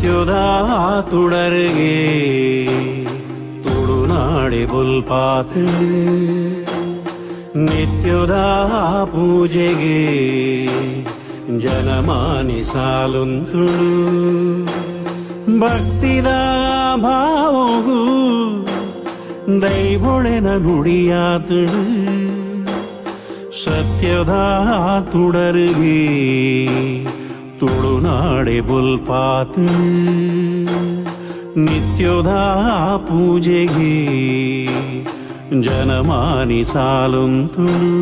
ನಿತ್ಯದ ತುಡರಿಗೆ ತುಳುನಾಡೆ ಬುಲ್ಪಾತ್ ನಿತ್ಯದ ಪೂಜೆಗೆ ಜನಮಾನಿ ಸಾಲುಂತುಳು ಭಕ್ತಿದ ಭಾವಗೂ ದೈವೊಳೆನ ನುಡಿಯಾತಳು ಸತ್ಯದ ತುಡರಿಗೆ ತುಳುನಾಡೆ ಬುಲ್ಪಾತ್ ನಿತ್ಯದ ಪೂಜೆಗೆ ಜನಮಾನಿ ಸಾಲುಂತುಳು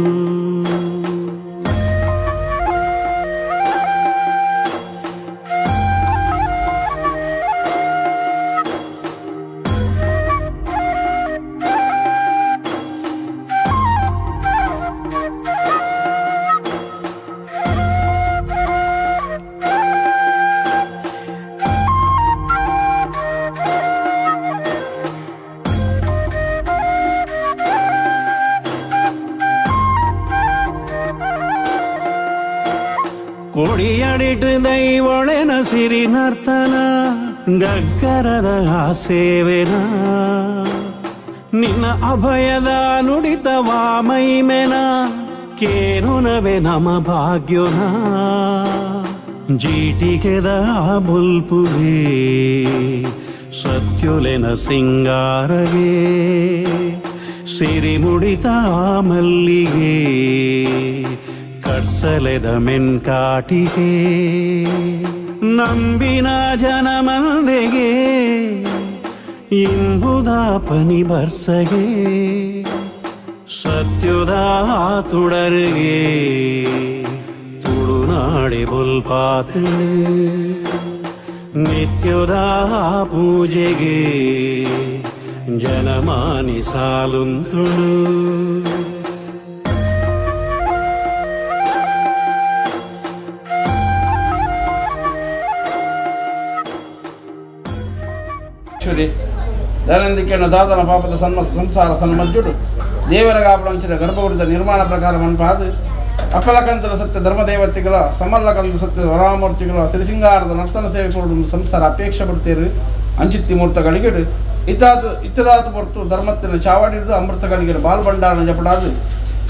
ಕೊಡಿಯಡಿಟ್ಟು ದೈವೊಳೆನ ಸಿರಿ ನರ್ತನ ಗಗ್ಗರದ ಸೇವೆನ ನಿನ್ನ ಅಭಯದ ನುಡಿತವ ಮೈಮೆನ ಕೇನುನವೆ ನಮ ಭಾಗ್ಯೋನ ಜೀಟಿಗೆದ ಬುಲ್ಪುಗೆ ಸತ್ಯುಲೆನ ಸಿಂಗಾರಗೆ ಸಿರಿ ಮುಡಿತ ಮಲ್ಲಿಗೆ ಕಡ್ಸಲೆದ ಮೆನ್ಕಾಟಿಗೆ ನಂಬಿನ ಜನಮಂದೆಗೆ ಇಂಬುದ ಪನಿ ಬರ್ಸಗೆ ಸತ್ಯುದ ತುಡರಿಗೆ ತುಳುನಾಡೆ ಬುಲ್ಪಾತ್ ನಿತ್ಯದ ಪೂಜೆಗೆ ಜನಮಾನಿ ಸಾಲುಂತುಳು ದೈನಂದಿನ ದಾದನ ಪಾಪದ ಸಂಸಾರ ಸನ್ಮಜ್ಜುಡು ದೇವರ ಗಾಪಡಂಚಿನ ಗರ್ಭಗುಡಿದ ನಿರ್ಮಾಣ ಪ್ರಕಾರ ಮನ್ಪಾದು ಅಪ್ಪಲಕಂತಲ ಸತ್ಯ ಧರ್ಮದೇವತೆಗಳ ಸಮಲ್ಲಕಂತ ಸತ್ಯ ವರಾಮೂರ್ತಿಗಳ ಸಿರಿಸಿಂಗಾರದ ನರ್ತನ ಸೇವೆ ಕೊಡು ಸಂಸಾರ ಅಪೇಕ್ಷೆ ಪಡ್ತೀರು ಅಂಚಿತ್ತಿ ಮೂರ್ತಗಳಿಗೆ ಇತ್ತದಾತು ಹೊರತು ಧರ್ಮತ್ತಿನ ಚಾವಾಡಿದು ಅಮೃತಗಳಿಗೆ ಬಾಲ್ ಭಂಡಾರ ಜಪಡಾದು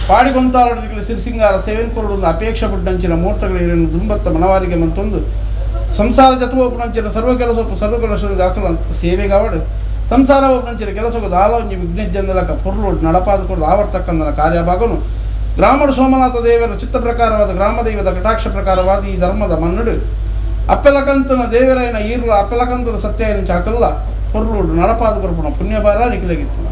ಪಾಡಿಗೊಂತಾಲರಿಗೆ ಸಿರಿಸಿಂಗಾರ ಸೇವೆ ಕೊಡು ಅಪೇಕ್ಷೆ ಪಡ್ಡಂಚಿನ ಮೂರ್ತಗಳಿಗೆ ದುಂಬತ್ತ ಮನವಾರಿಗೆ ಮಂತೊಂದು ಸಂಸಾರ ಜತುವಪುನಂಚಿನ ಸರ್ವ ಕೆಲಸ ದಾಖಲ ಸೇವೆಗಾವಡು ಸಂಸಾರ ಒಪ್ಪುನಂಚಿನ ಕೆಲಸಕ್ಕೆ ಆಲೋಚನೆ ವಿಘ್ನಜ್ಜಂದಲಕ ಪೊರ್ಲೋಡು ನಡಪಾದುಕೊಂಡು ಆವರ್ತಕ್ಕಂದನ ಕಾರ್ಯಭಾಗನು ಗ್ರಾಮಡು ಸೋಮನಾಥ ದೇವರ ಚಿತ್ತ ಪ್ರಕಾರವಾದ ಗ್ರಾಮದೈವದ ಕಟಾಕ್ಷ ಪ್ರಕಾರವಾದ ಈ ಧರ್ಮದ ಮನ್ನಡು ಅಪ್ಪೆಲಕಂತನ ದೇವರೈನ ಈರ್ಲ ಅಪ್ಪೆಲಕಂತನ ಸತ್ಯನ ಚಾಕಲ್ಲ ಪೊರ್ಲೋಡು ನಡಪಾದುಕೊರ್ಪುಣ ಪುಣ್ಯಭಾರ ನಿಖಿಲಗಿತ್ತು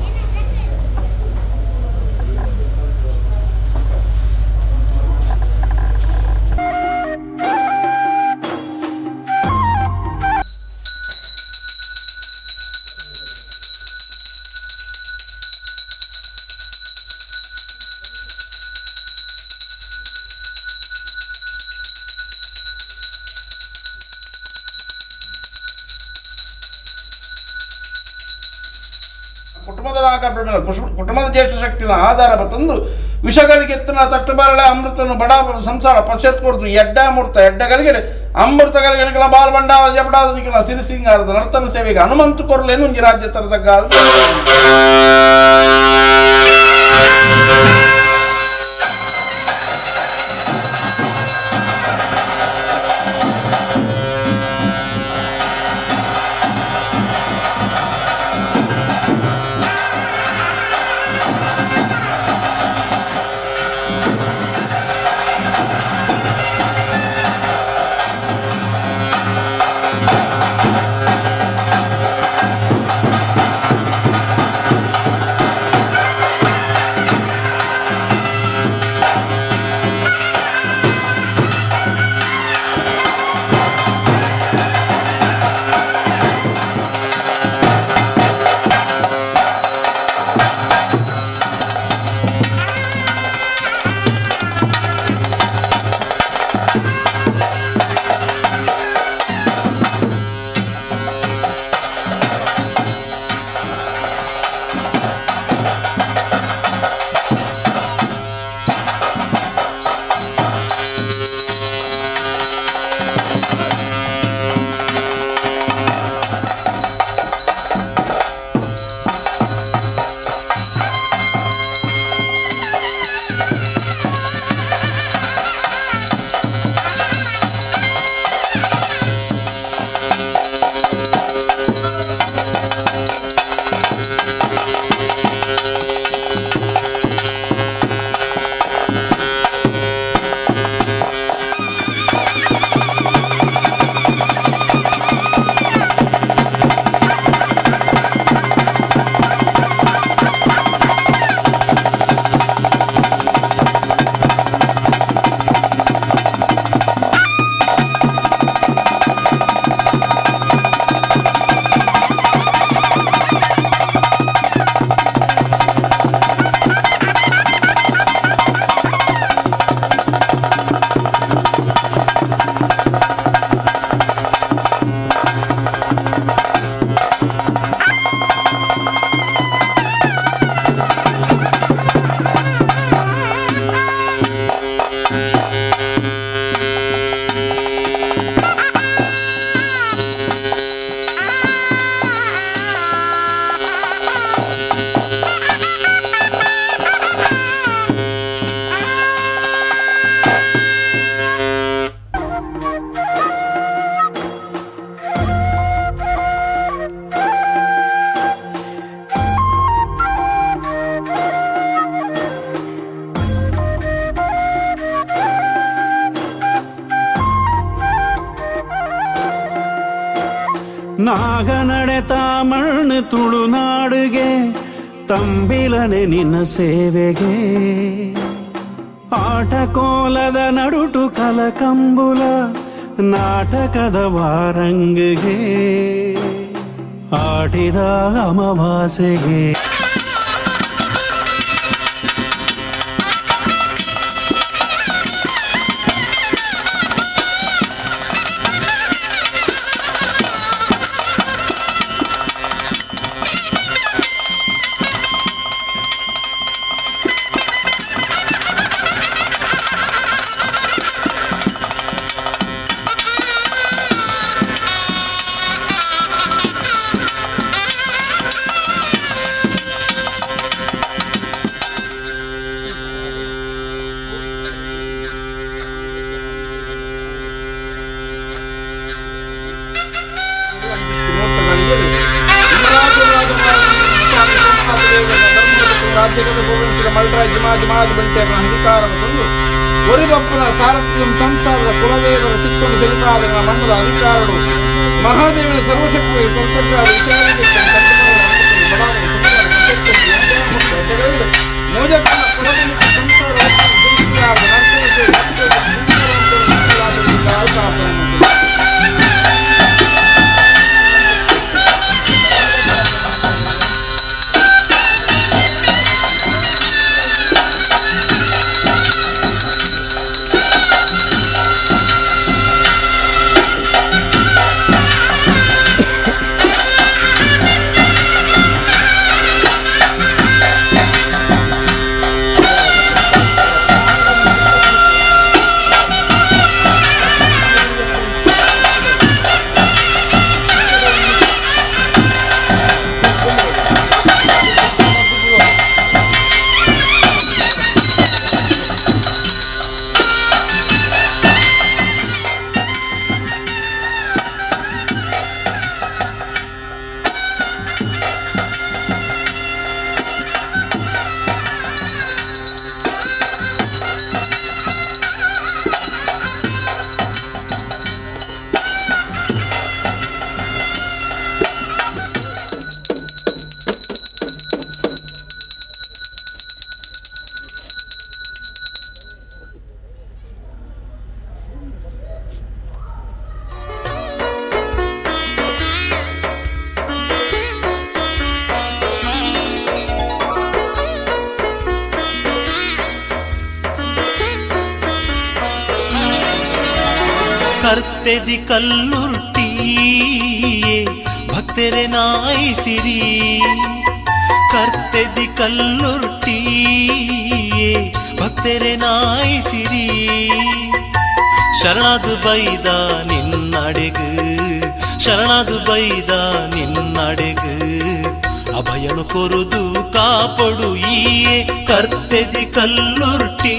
ಕುಟುಂಬದ ಜ್ಯೇಷ್ಠ ಶಕ್ತಿನ ಆಧಾರ ತಂದು ವಿಷಗಳಿಗೆ ಎತ್ತನ ತಟ್ಟುಬರಳೆ ಅಮೃತನು ಬಡ ಸಂಸಾರ ಪಶ್ಚಾತ್ಕೊಡ್ತು ಎಡ್ಡ ಮೂರ್ತ ಎಡ್ಡಗಳಿಗೆ ಅಮೃತ ಗಲಿಗಳ ಬಾಲ್ ಭಂಡಾರ ಜಪಡಾದ ಸಿರಿಸಿಂಗಾರದ ನರ್ತನ ಸೇವೆಗೆ ಹನುಮಂತು ಕೊರಲೇನು ರಾಜ್ಯ ತರದಗ್ಗ ನಾಗನಡೆತ ಮಣ್ಣು ತುಳುನಾಡುಗೆ ತಂಬಿಲನೆ ನಿನ್ನ ಸೇವೆಗೆ ಆಟಕೋಲದ ನಡುಟು ಕಲಕಂಬುಲ ನಾಟಕದ ವಾರಂಗಿಗೆ ಆಟಿದ ಅಮಾವಾಸೆಗೆ ರಾಜ್ಯದ ಗೋವಿಂದ ಮಲ್ರಾಯ ಜಿಮಾದ ಬಂಟೆಗಳ ಅಧಿಕಾರವನ್ನು ತಂದು ಒರಿಬಪ್ಪನ ಸಾರಥ್ಯ ಸಂಸಾರದ ಕುಲವೇದರ ಚಿತ್ತೊಂದು ಸರಿಪಾಲನ ಮಣ್ಣದ ಅಧಿಕಾರಗಳು ಮಹಾದೇವನ ಸರ್ವಶಕ್ತಿ ತಂತ್ರಜ್ಞಾನ ವಿಷಯಗಳಿಗೆ ಮೋಜಕನ ಕುಲದಿಂದ ಕರ್ತೆದಿ ಕಲ್ಲುರ್ಟಿ ಭಕ್ತರೆ ನಾಯಿಸಿರಿ ಕರ್ತೆದಿ ಕಲ್ಲುರ್ಟಿ ಭಕ್ತರೆ ನಾಯಿಸಿರಿ ಶರಣದು ಬೈದ ನಿನ್ನಡೆಗು ಶರಣದು ಬೈದ ನಿನ್ನಡೆಗು ಅಭಯನು ಕೊರುದು ಕಾಪಡು ಈಯೇ ಕರ್ತೆದಿ ಕಲ್ಲುರ್ಟಿ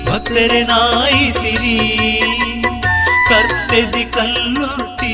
ಭಕ್ತರೆ ನಾಯಿಸಿರಿ ಕರ್ತೆದಿ ಕಲ್ಲುರ್ಟಿ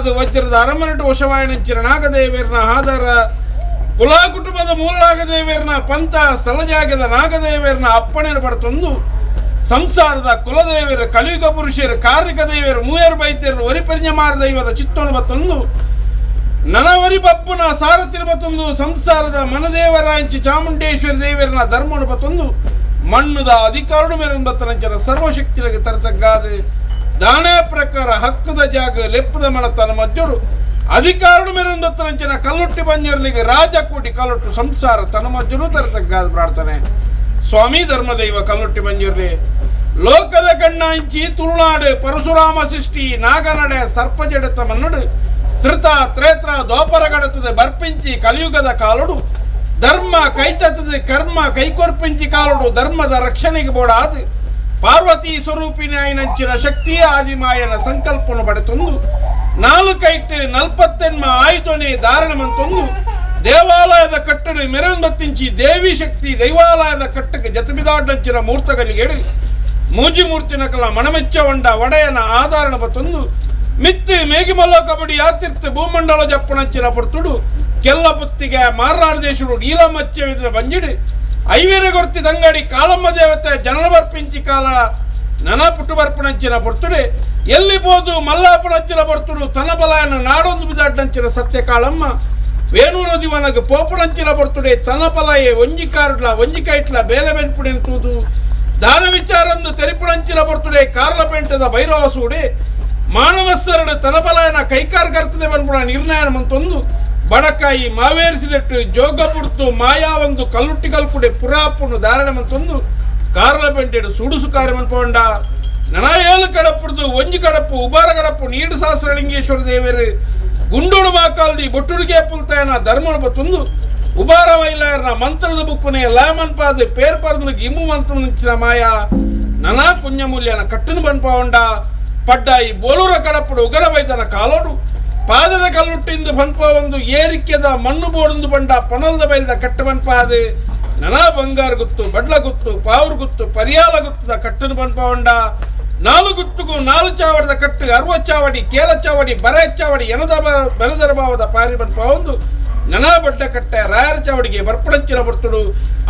ಪಾದ ವಜ್ರದ ಅರಮನೆಟು ವಶವಾಯನಿಂಚಿನ ನಾಗದೇವಿಯರ್ನ ಆಧಾರ ಕುಲ ಕುಟುಂಬದ ಮೂಲ ನಾಗದೇವಿಯರ್ನ ಪಂಥ ಸ್ಥಳಜಾಗದ ನಾಗದೇವಿಯರ್ನ ಅಪ್ಪಣೆಯನ್ನು ಪಡೆತೊಂದು ಸಂಸಾರದ ಕುಲದೇವಿಯರು ಕಲಿಯುಗ ಪುರುಷರು ಕಾರ್ಮಿಕ ದೇವಿಯರು ಮೂಯರು ಬೈದ್ಯರು ಒರಿಪರಿഞ്ഞമാർ ದೈವದ ಚಿತ್ತೋಣ ಬತ್ತೊಂದು ನನವರಿ ಬಪ್ಪುನ ಸಾರಥಿರ ಬತ್ತೊಂದು ಸಂಸಾರದ ಮನದೇವರಾಂಚಿ ಚಾಮುಂಡೇಶ್ವರಿ ದೇವಿಯರನ ಧರ್ಮನು ಬತ್ತೊಂದು ಮಣ್ಣುದ ಅಧಿಕಾರನು ಮೇರನ್ ಬತ್ತನಂಚನ ಸರ್ವಶಕ್ತಿಗಳಿಗೆ ತರತಗ್ಗಾದೆ ದಾನ ಪ್ರಕಾರ ಹಕ್ಕದ ಜಾಗ ಲೆಪ್ಪದ ಮನತನ ಮಜ್ಜೋಡು ಅಧಿಕಾರನು ಮೇರನ್ ಬತ್ತನಂಚನ ಕಲ್ಲೊಟ್ಟಿ ಬಂಜೋರ್ಲಿಗೆ ರಾಜಕೋಟಿ ಕಲ್ಲೊಟ್ಟು ಸಂಸಾರ ತನ ಮಜ್ಜೋಡು ತರತಗ್ಗಾದ ಪ್ರಾರ್ಥನೆ. ಸ್ವಾಮಿ ಧರ್ಮದೈವ ಕಲ್ಲೊಟ್ಟಿ ಬಂಜೂರ್ಲಿ ಲೋಕದ ಕಣ್ಣಾಂಚಿ ತುಳುನಾಡು ಪರಶುರಾಮ ಸೃಷ್ಟಿ ನಾಗನಡೆ ಸರ್ಪಜಡತ ಮನ್ನಡು ತ್ರಿತ ತ್ರೇತ್ರ ದ್ವಾಪರ ಗಡತದ ಬರ್ಪಿಂಚಿ ಕಲಿಯುಗದ ಕಾಲೊಡು ಧರ್ಮ ಕೈತತದ ಕರ್ಮ ಕೈಕೊರ್ಪಿಂಚಿ ಕಾಲೊಡು ಧರ್ಮದ ರಕ್ಷಣೆಗೆ ಬೋಡಾದು ಪಾರ್ವತಿ ಸ್ವರೂಪಿಣಿ ಆಯ್ನಂಚಿನ ಶಕ್ತಿಯ ಆದಿಮಾಯನ ಸಂಕಲ್ಪನು ಪಡೆತೊಂದು ನಾಲ್ಕೈಟ್ ನಲ್ಪತ್ತೆನ್ಮ ಆಯುಧನೆ ಧಾರಣಮಂತೊಂದು ದೇವಾಲಯದ ಕಟ್ಟಡ ಮೆರಂಬತ್ತಿಂಚಿ ದೇವಿ ಶಕ್ತಿ ದೈವಾಲಯದ ಕಟ್ಟಕ್ಕೆ ಜತಬಿದಾಡ್ನಂಚಿನ ಮೂರ್ತಗಲಿಗೆಡು ಮೂಜಿ ಮೂರ್ತಿನ ಕಲ ಮಣಮೆಚ್ಚವಂಡ ಒಡೆಯನ ಆಧಾರಣ ಬತ್ತೊಂದು ಮಿತ್ತು ಮೇಗಿಮಲ್ಲ ಕಬಡ್ಡಿ ಯಾತಿರ್ತ ಭೂಮಂಡಲ ಜಪ್ಪಣಂಚಿನ ಪೊರ್ತುಡು ಕೆಲ್ಲ ಪುತ್ತಿಗೆ ಮಾರ್ನಾಡು ದೇಶಡು ನೀಲಮಚ್ಚವಿದ್ರ ಬಂಜಿಡು ಐವೇರೆ ಗೊರ್ತಿ ತಂಗಡಿ ಕಾಲಮ್ಮ ದೇವತೆ ಜನನ ಬರ್ಪಿಂಚಿ ಕಾಲ ನನ ಪುಟ್ಟು ಬರ್ಪಣಂಚಿನ ಪೊರ್ತುಡೆ ಎಲ್ಲಿ ಬೋದು ಮಲ್ಲಾಪಣಂಚಿನ ಪೊರ್ತುಡು ತನ ಬಲಾಯನ ನಾಡೊಂದು ಬಿದಾಡ್ನಂಚಿನ ಸತ್ಯ ಕಾಳಮ್ಮ ವೇಣು ನದಿ ವನಗ ಪೋಪಣಂಚಿನ ಪೊರ್ತುಡೆ ತನ ಪಲಾಯೆ ಒಂಜಿಕಾರುಡ್ಲ ಒಂಜಿಕೈಟ್ಲ ಬೇಲೆ ಬೆನ್ಪುಡಿನ ತೂದು ದಾನ ವಿಚಾರಂದು ತೆರಿಪುಣಂಚಿನ ಪೊರ್ತುಡೆ ಕಾರ್ಲ ಪೆಂಟದ ಭೈರವಸೂಡೆ ಮಾನವಸ್ಸರಡು ತನ ಬಲಾಯನ ಕೈಕಾರ್ ಕರ್ತದೆ ಬನ್ಪುಣ ನಿರ್ಣಯ ಮಂತೊಂದು ಬಡಕಾಯಿ ಮಾವೇರಿಸಿದಟ್ಟು ಜೋಗ ಪುಡ್ತು ಮಾಯಾವಂದು ಕಲ್ಲುಟ್ಟಿ ಕಲ್ಪುಡೆ ಪುರಾಪುನು ಧಾರಣೆ ಮಂತೊಂದು ಕಾರ್ಲ ಪೆಂಟೆಡು ಸುಡುಸು ಕಾರ್ಯ ಮನ್ಪೊಂಡ ನನ ಏಳು ಕಡಪುಡ್ದು ಒಂಜಿ ಕಡಪು ಉಬಾರ ಕಡಪು ನೀಡು ಸಹಸ್ರಲಿಂಗೇಶ್ವರ ದೇವರು ಗುಂಡೋಡು ಮಾಕಾಲ್ದಿ ಬೊಟ್ಟುಡಿಗೆ ಪುಲ್ತಾಯನ ಧರ್ಮನು ಬತ್ತೊಂದು ಉಬಾರ ವೈಲಾಯರ್ನ ಮಂತ್ರದ ಬುಕ್ಕುನೆ ಲಾಮನ್ಪಾದ ಪೇರ್ಪರ್ದನಿಗೆ ಇಮ್ಮು ಮಂತ್ರ ನಿಂಚಿನ ಮಾಯ ನನ ಕುಂಜಮೂಲ್ಯನ ಕಟ್ಟನು ಬನ್ಪೊಂಡ ಪಡ್ಡಾಯಿ ಬೋಲೂರ ಕಡಪುಡು ಉಗರ ಬೈದನ ಕಾಲೋಡು ಪಾದದ ಕಲ್ಲುಟ್ಟಿಂದು ಬನ್ಪ ಒಂದು ಏರಿಕೆದ ಮಣ್ಣು ಬೋಡೊಂದು ಬಂಡ ಪನಲ್ದ ಬೈಲ್ದ ಕಟ್ಟು ಬನ್ಪಾದು ನನ ಬಂಗಾರ ಗುತ್ತು ಬಡ್ಲ ಗುತ್ತು ಪಾವ್ರ ಗುತ್ತು ಪರಿಯಾಲ ಗುತ್ತದ ಕಟ್ಟನು ಬನ್ಪೊಂಡ ನಾಲು ಗುತ್ತುಗೂ ನಾಲು ಚಾವಡದ ಕಟ್ಟು ಅರ್ವ ಚಾವಡಿ ಕೇಳ ಚಾವಡಿ ಬರೆ ಚಾವಡಿ ಎನದ ಬೆಳೆದರ ಭಾವದ ಪಾರಿ ಬನ್ಪ ಒಂದು ನನ ಬಡ್ಡ ಕಟ್ಟೆ ರಾಯರ ಚಾವಡಿಗೆ ಬರ್ಪಣಂಚಿನ ಬರ್ತುಡು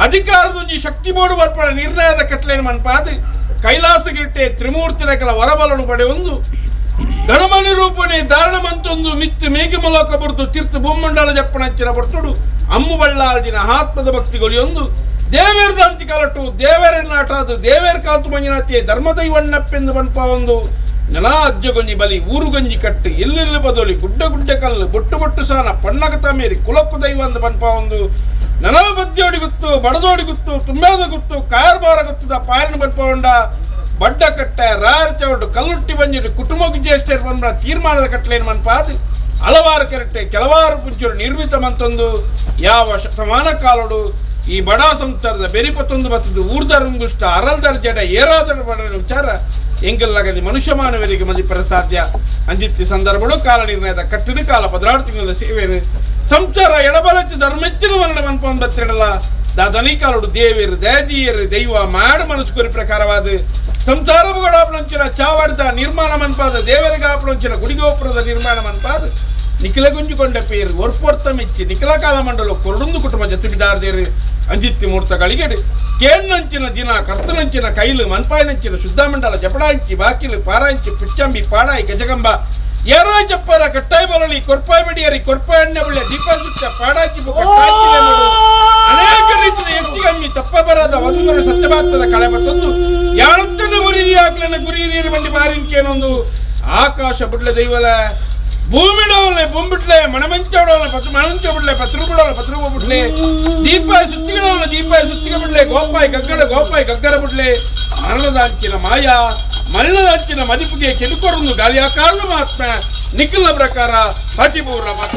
ಅಧಿಕಾರದೊಂಜಿ ಶಕ್ತಿ ಬೋರ್ಡು ಬರ್ಪಣ ನಿರ್ಣಯದ ಕಟ್ಲೇನು ಮನ್ಪಾದು ಕೈಲಾಸಗಿಟ್ಟೆ ತ್ರಿಮೂರ್ತಿನ ಕೆಲ ವರಬಲನು ಪಡೆ ಒಂದು ಗಣಮನಿ ರೂಪಣೆ ಧಾರಣ ಮಂತೊಂದು ಮಿತ್ತು ಮೇಘಮಲೋಕ ಬರ್ದು ತೀರ್ಥ ಭೂಮಂಡಲ ಜಪ್ಪಣಂಚಿನ ಬರ್ತುಡು ಅಮ್ಮು ಬಳ್ಳಾಲ್ಜಿನ ಆತ್ಮದ ಭಕ್ತಿಗೊಲಿಯೊಂದು ದೇವೇರ್ ದಾಂತಿ ಕಾಲಟು ದೇವೇರ ನಾಟಾದು ದೇವೇರ್ ಕಾತು ಮಂಜುನಾಥಿಯೇ ಧರ್ಮದೈವಣ್ಣಪ್ಪೆಂದು ಬನ್ಪ ಒಂದು ನೆಲ ಅಜ್ಜಗೊಂಜಿ ಬಲಿ ಊರುಗಂಜಿ ಕಟ್ಟು ಎಲ್ಲೆಲ್ಲಿ ಬದಲಿ ಗುಡ್ಡ ಗುಡ್ಡ ಕಲ್ಲು ಬೊಟ್ಟು ಬೊಟ್ಟು ಸಾನ ಪಣ್ಣಗತ ಮೇರಿ ಕುಲಕ್ಕು ದೈವ ಅಂತ ಬನ್ಪ ಒಂದು ನೆಲ ಬದ್ಯೋಡಿ ಗುತ್ತು ಬಡದೋಡಿ ಗುತ್ತು ತುಂಬಾದ ಗುತ್ತು ಕಾಯರ್ಬಾರ ಗುತ್ತದ ಪಾಯನ ಬನ್ಪ ಹೊಂಡ ಬಡ್ಡ ಕಟ್ಟೆ ರಾಯರ್ ಚೌಡು ಕಲ್ಲುಟ್ಟಿ ಬಂಜಿರು ಕುಟುಂಬಕ್ಕೆ ಜ್ಯೇಷ್ಠರು ಬಂದ ತೀರ್ಮಾನದ ಕಟ್ಲೇನು ಮನ್ಪಾದು ಹಲವಾರು ಕೆರಟೆ ಕೆಲವಾರು ಪುಂಚರು ನಿರ್ಮಿತ ಮಂತೊಂದು ಯಾವ ಸಮಾನ ಕಾಲೋಡು ಈ ಬಡ ಸಂಸಾರದ ಬೆರಿಪತ್ತೊಂದು ಬತ್ತದು ಊರ್ದರಂಗುಷ್ಟ ಅರಲ್ದರ ಜಡ ಏರಾದರ ಬಡ ವಿಚಾರ ಎಂಗೆಲ್ಲಾಗದಿ ಮನುಷ್ಯ ಮಾನವರಿಗೆ ಮದಿಪರ ಸಾಧ್ಯ ಅಂಜಿತ್ತಿ ಸಂದರ್ಭಗಳು ಕಾಲ ನಿರ್ಣಯದ ಕಟ್ಟಿನ ಕಾಲ ಪದರಾರು ತಿಂಗಳ ಸೇವೆನು ಸಂಸಾರ ಎಡಬಲಚ್ಚು ಧರ್ಮೆಚ್ಚಿನ ವರ್ಣ ಮನ್ಪೊಂದು ಬತ್ತಿರಲ್ಲ ದಾದನಿ ಕಾಲೋಡು ದೇವಿಯರು ದಯದೀಯರು ದೈವ ಮಾಡು ಮನಸ್ಸು ಕುರಿ ಪ್ರಕಾರವಾದ ಸಂಸಾರಗಳಾಪಣಂಚಿನ ಚಾವಾಡದ ನಿರ್ಮಾಣ ಮನ್ಪಾದ ದೇವರಿಗಾಪಣಂಚಿನ ಗುಡಿಗೋಪುರದ ನಿರ್ಮಾಣ ಮನ್ಪಾದ ನಿಖಿಲ ಗುಂಜುಕೊಂಡ ಪೇರು ಒರ್ಪೊರ್ತ ಮೆಚ್ಚಿ ನಿಖಿಲ ಕಾಲ ಮಂಡಲ ಕೊರಡೊಂದು ಕುಟುಂಬ ಜತಿಬಿದಾರ್ದೇರು ಅಂಜಿತ್ತಿ ಮೂರ್ತ ಗಳಿಗೆಡು ಕೇನ್ನಂಚಿನ ದಿನ ಕರ್ತನಂಚಿನ ಕೈಲು ಮನ್ಪಾಯಿನಂಚಿನ ಶುದ್ಧ ಮಂಡಲ ಜಪಡಾಂಚಿ ಬಾಕಿಲು ಪಾರಾಂಚಿ ಪುಚ್ಚಂಬಿ ಪಾಡಾಯಿ ಗಜಗಂಬ ಏರೋ ಚಪ್ಪರ ಕಟ್ಟಾಯಿ ಬರಲಿ ಕೊರ್ಪಾಯಿ ಬಡಿಯರಿ ಕೊರ್ಪಾಯಿ ಎಣ್ಣೆ ಬಳ್ಳಿ ದೀಪಾಸುತ್ತ ಪಾಡಾಚಿ ಅನೇಕ ರೀತಿಯ ಹೆಚ್ಚಿಗಮ್ಮಿ ತಪ್ಪ ಬರದ ವಸುಂಧರ ಸತ್ಯಭಾತ್ಮದ ಕಳೆ ಮತ್ತೊಂದು ಯಾಳತ್ತನ ಗುರಿ ಹಾಕ್ಲನ್ನ ಗುರಿ ನೀರು ಬಂಡಿ ಮಾರಿಂಕೇನೊಂದು ಆಕಾಶ ಬಿಡ್ಲೆ ದೈವಲ ಭೂಮಿಡವಲ್ಲ ಬೊಂಬಿಟ್ಲೆ ಮಣಮಂಚವಡವಲ್ಲ ಮಣಂಚ ಬಿಡ್ಲೆ ಪತ್ರು ಬಿಡ್ಲೆ ದೀಪಾಯಿ ಸುತ್ತಿಗಳವಲ್ಲ ದೀಪಾಯಿ ಸುತ್ತಿಗೆ ಬಿಡ್ಲೆ ಗೋಪಾಯಿ ಗಗ್ಗರ ಬಿಡ್ಲೆ ಮರಣದಾಂಚಿನ ಮಾಯಾ ಮರಣದಾಂಚಿನ ಮದಿಪಿಗೆ ಕೆಡುಕೊರೊಂದು ಗಾಳಿಯ ಕಾರಣ ಮಾತ್ಮ ನಿಖಿಲ ಪ್ರಕಾರ ಹಟಿಪೂರ್ಣ ಮಾತ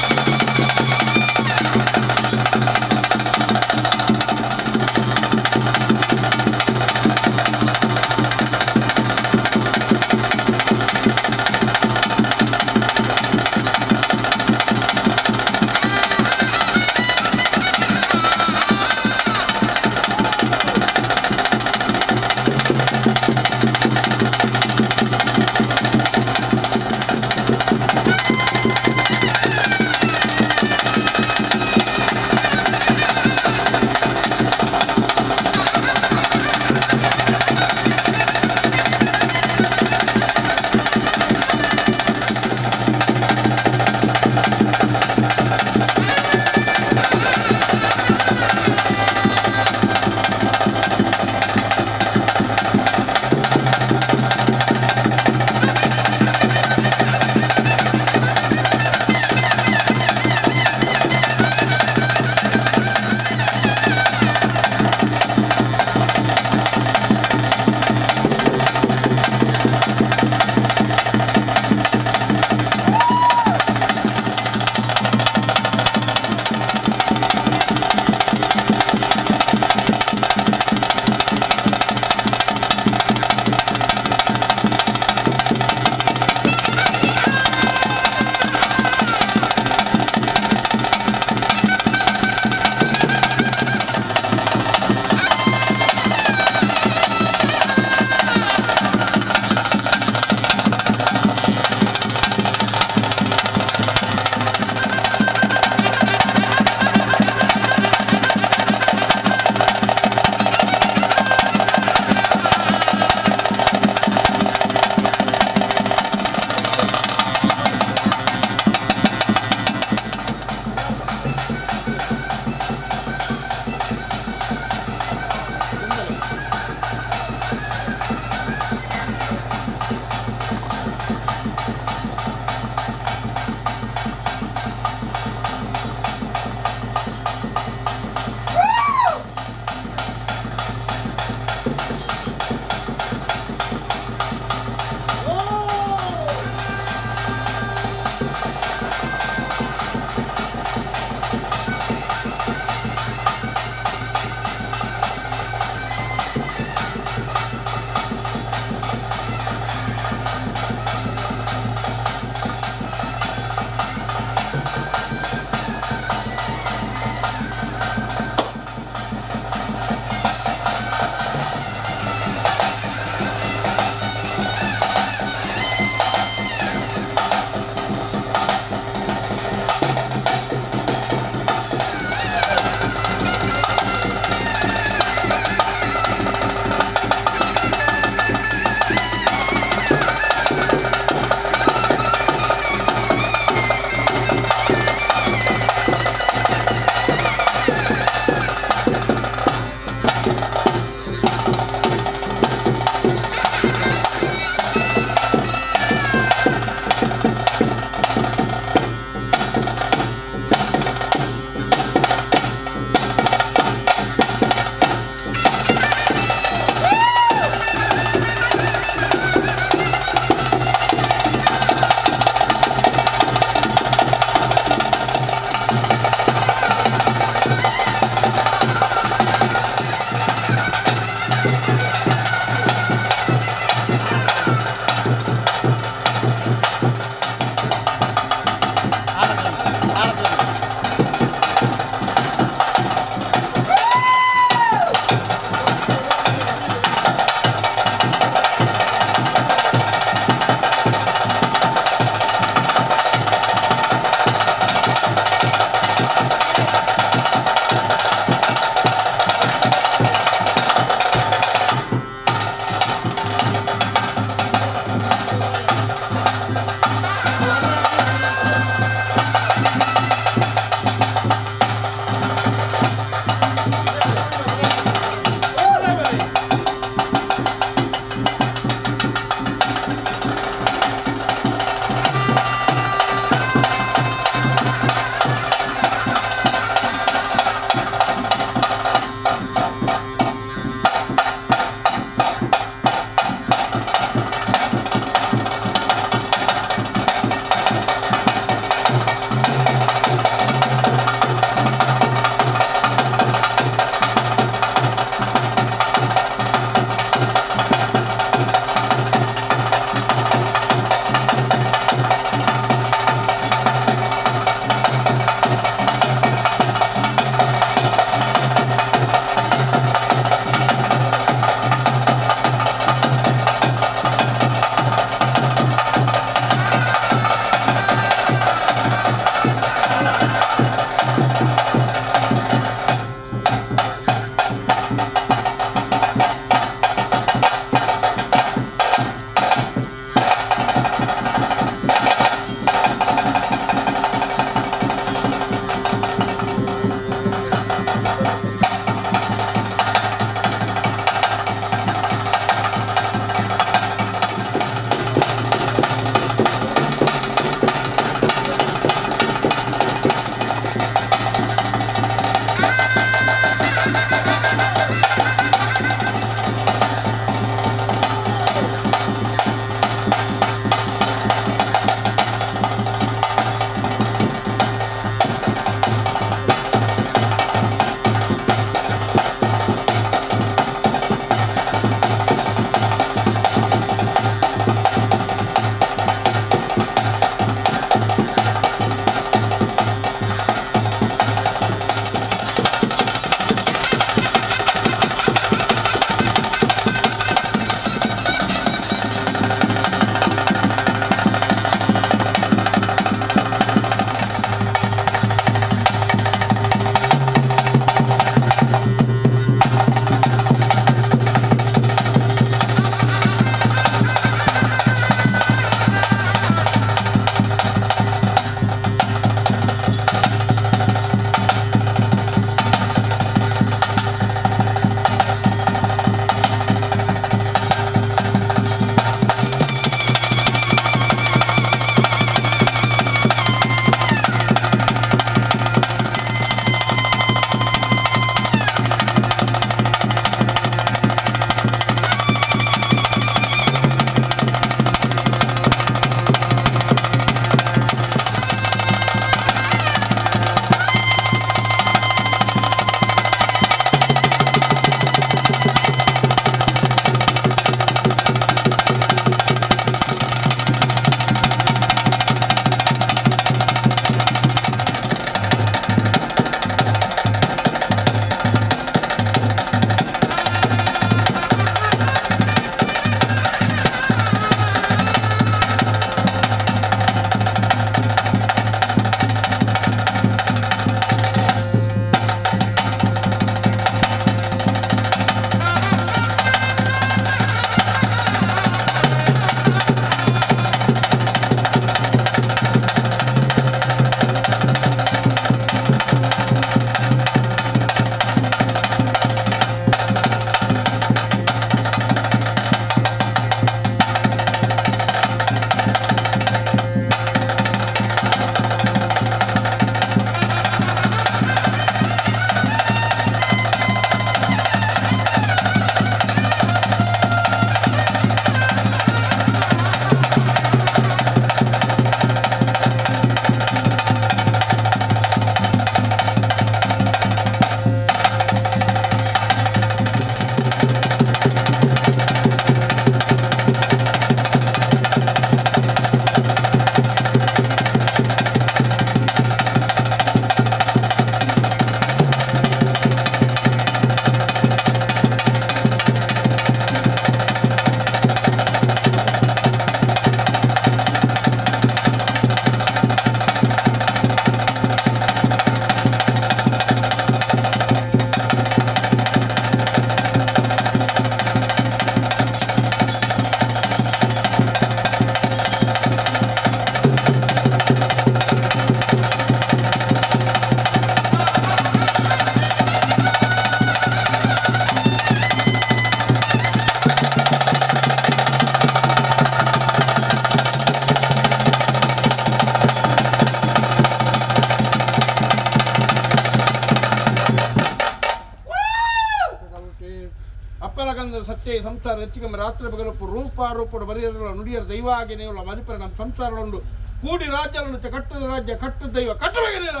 ಆಚೆ ಸಂಸಾರ ಹೆಚ್ಚಿಗೆ ರಾತ್ರಿ ಬಗಲಪ್ಪು ರೂಪಾರೂಪಡು ಬರೆಯಲ್ಲ ನುಡಿಯರ ದೈವ ಆಗಿ ನೀವು ಮದಿಪರ ನಮ್ಮ ಸಂಸಾರಗಳನ್ನು ಕೂಡಿ ರಾಜ್ಯಗಳನ್ನು ಕಟ್ಟದ ರಾಜ್ಯ ಕಟ್ಟದ ದೈವ ಕಟ್ಟಬೇಕಿಲ್ಲ.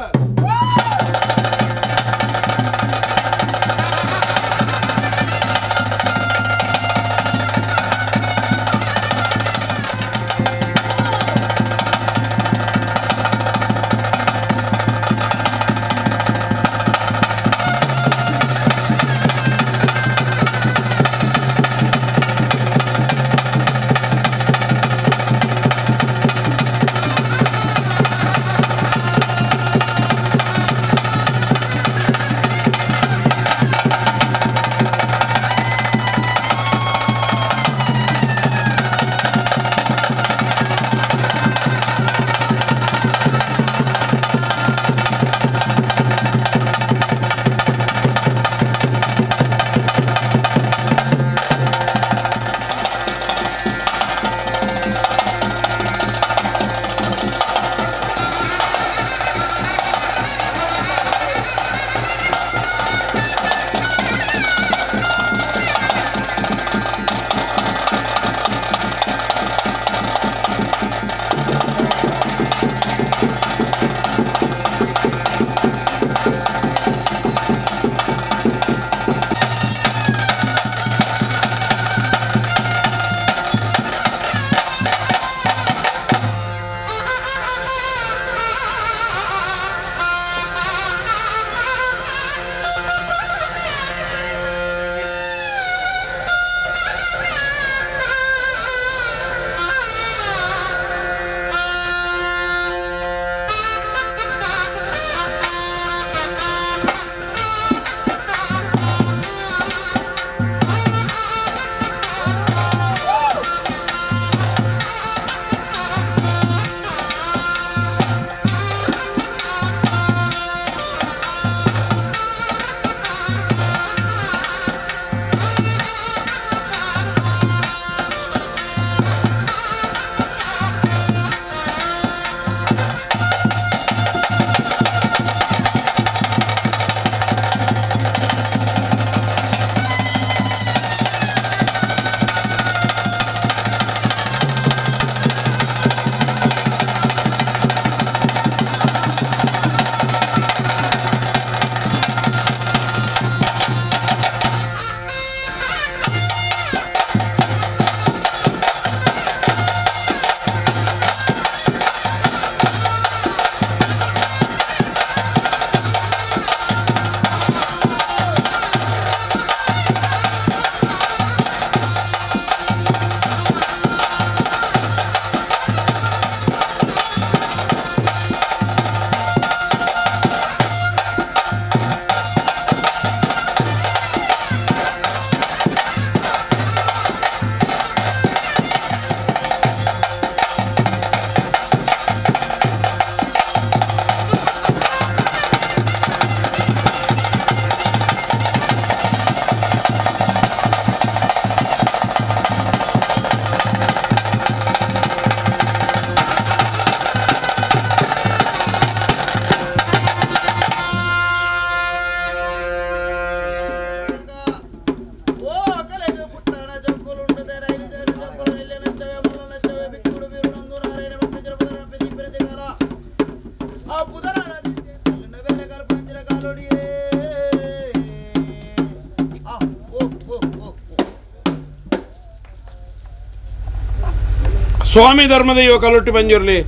ಸ್ವಾಮಿ ಧರ್ಮದೈವ ಕಲೊಟ್ಟಿ ಬಂಜುರ್ಲಿ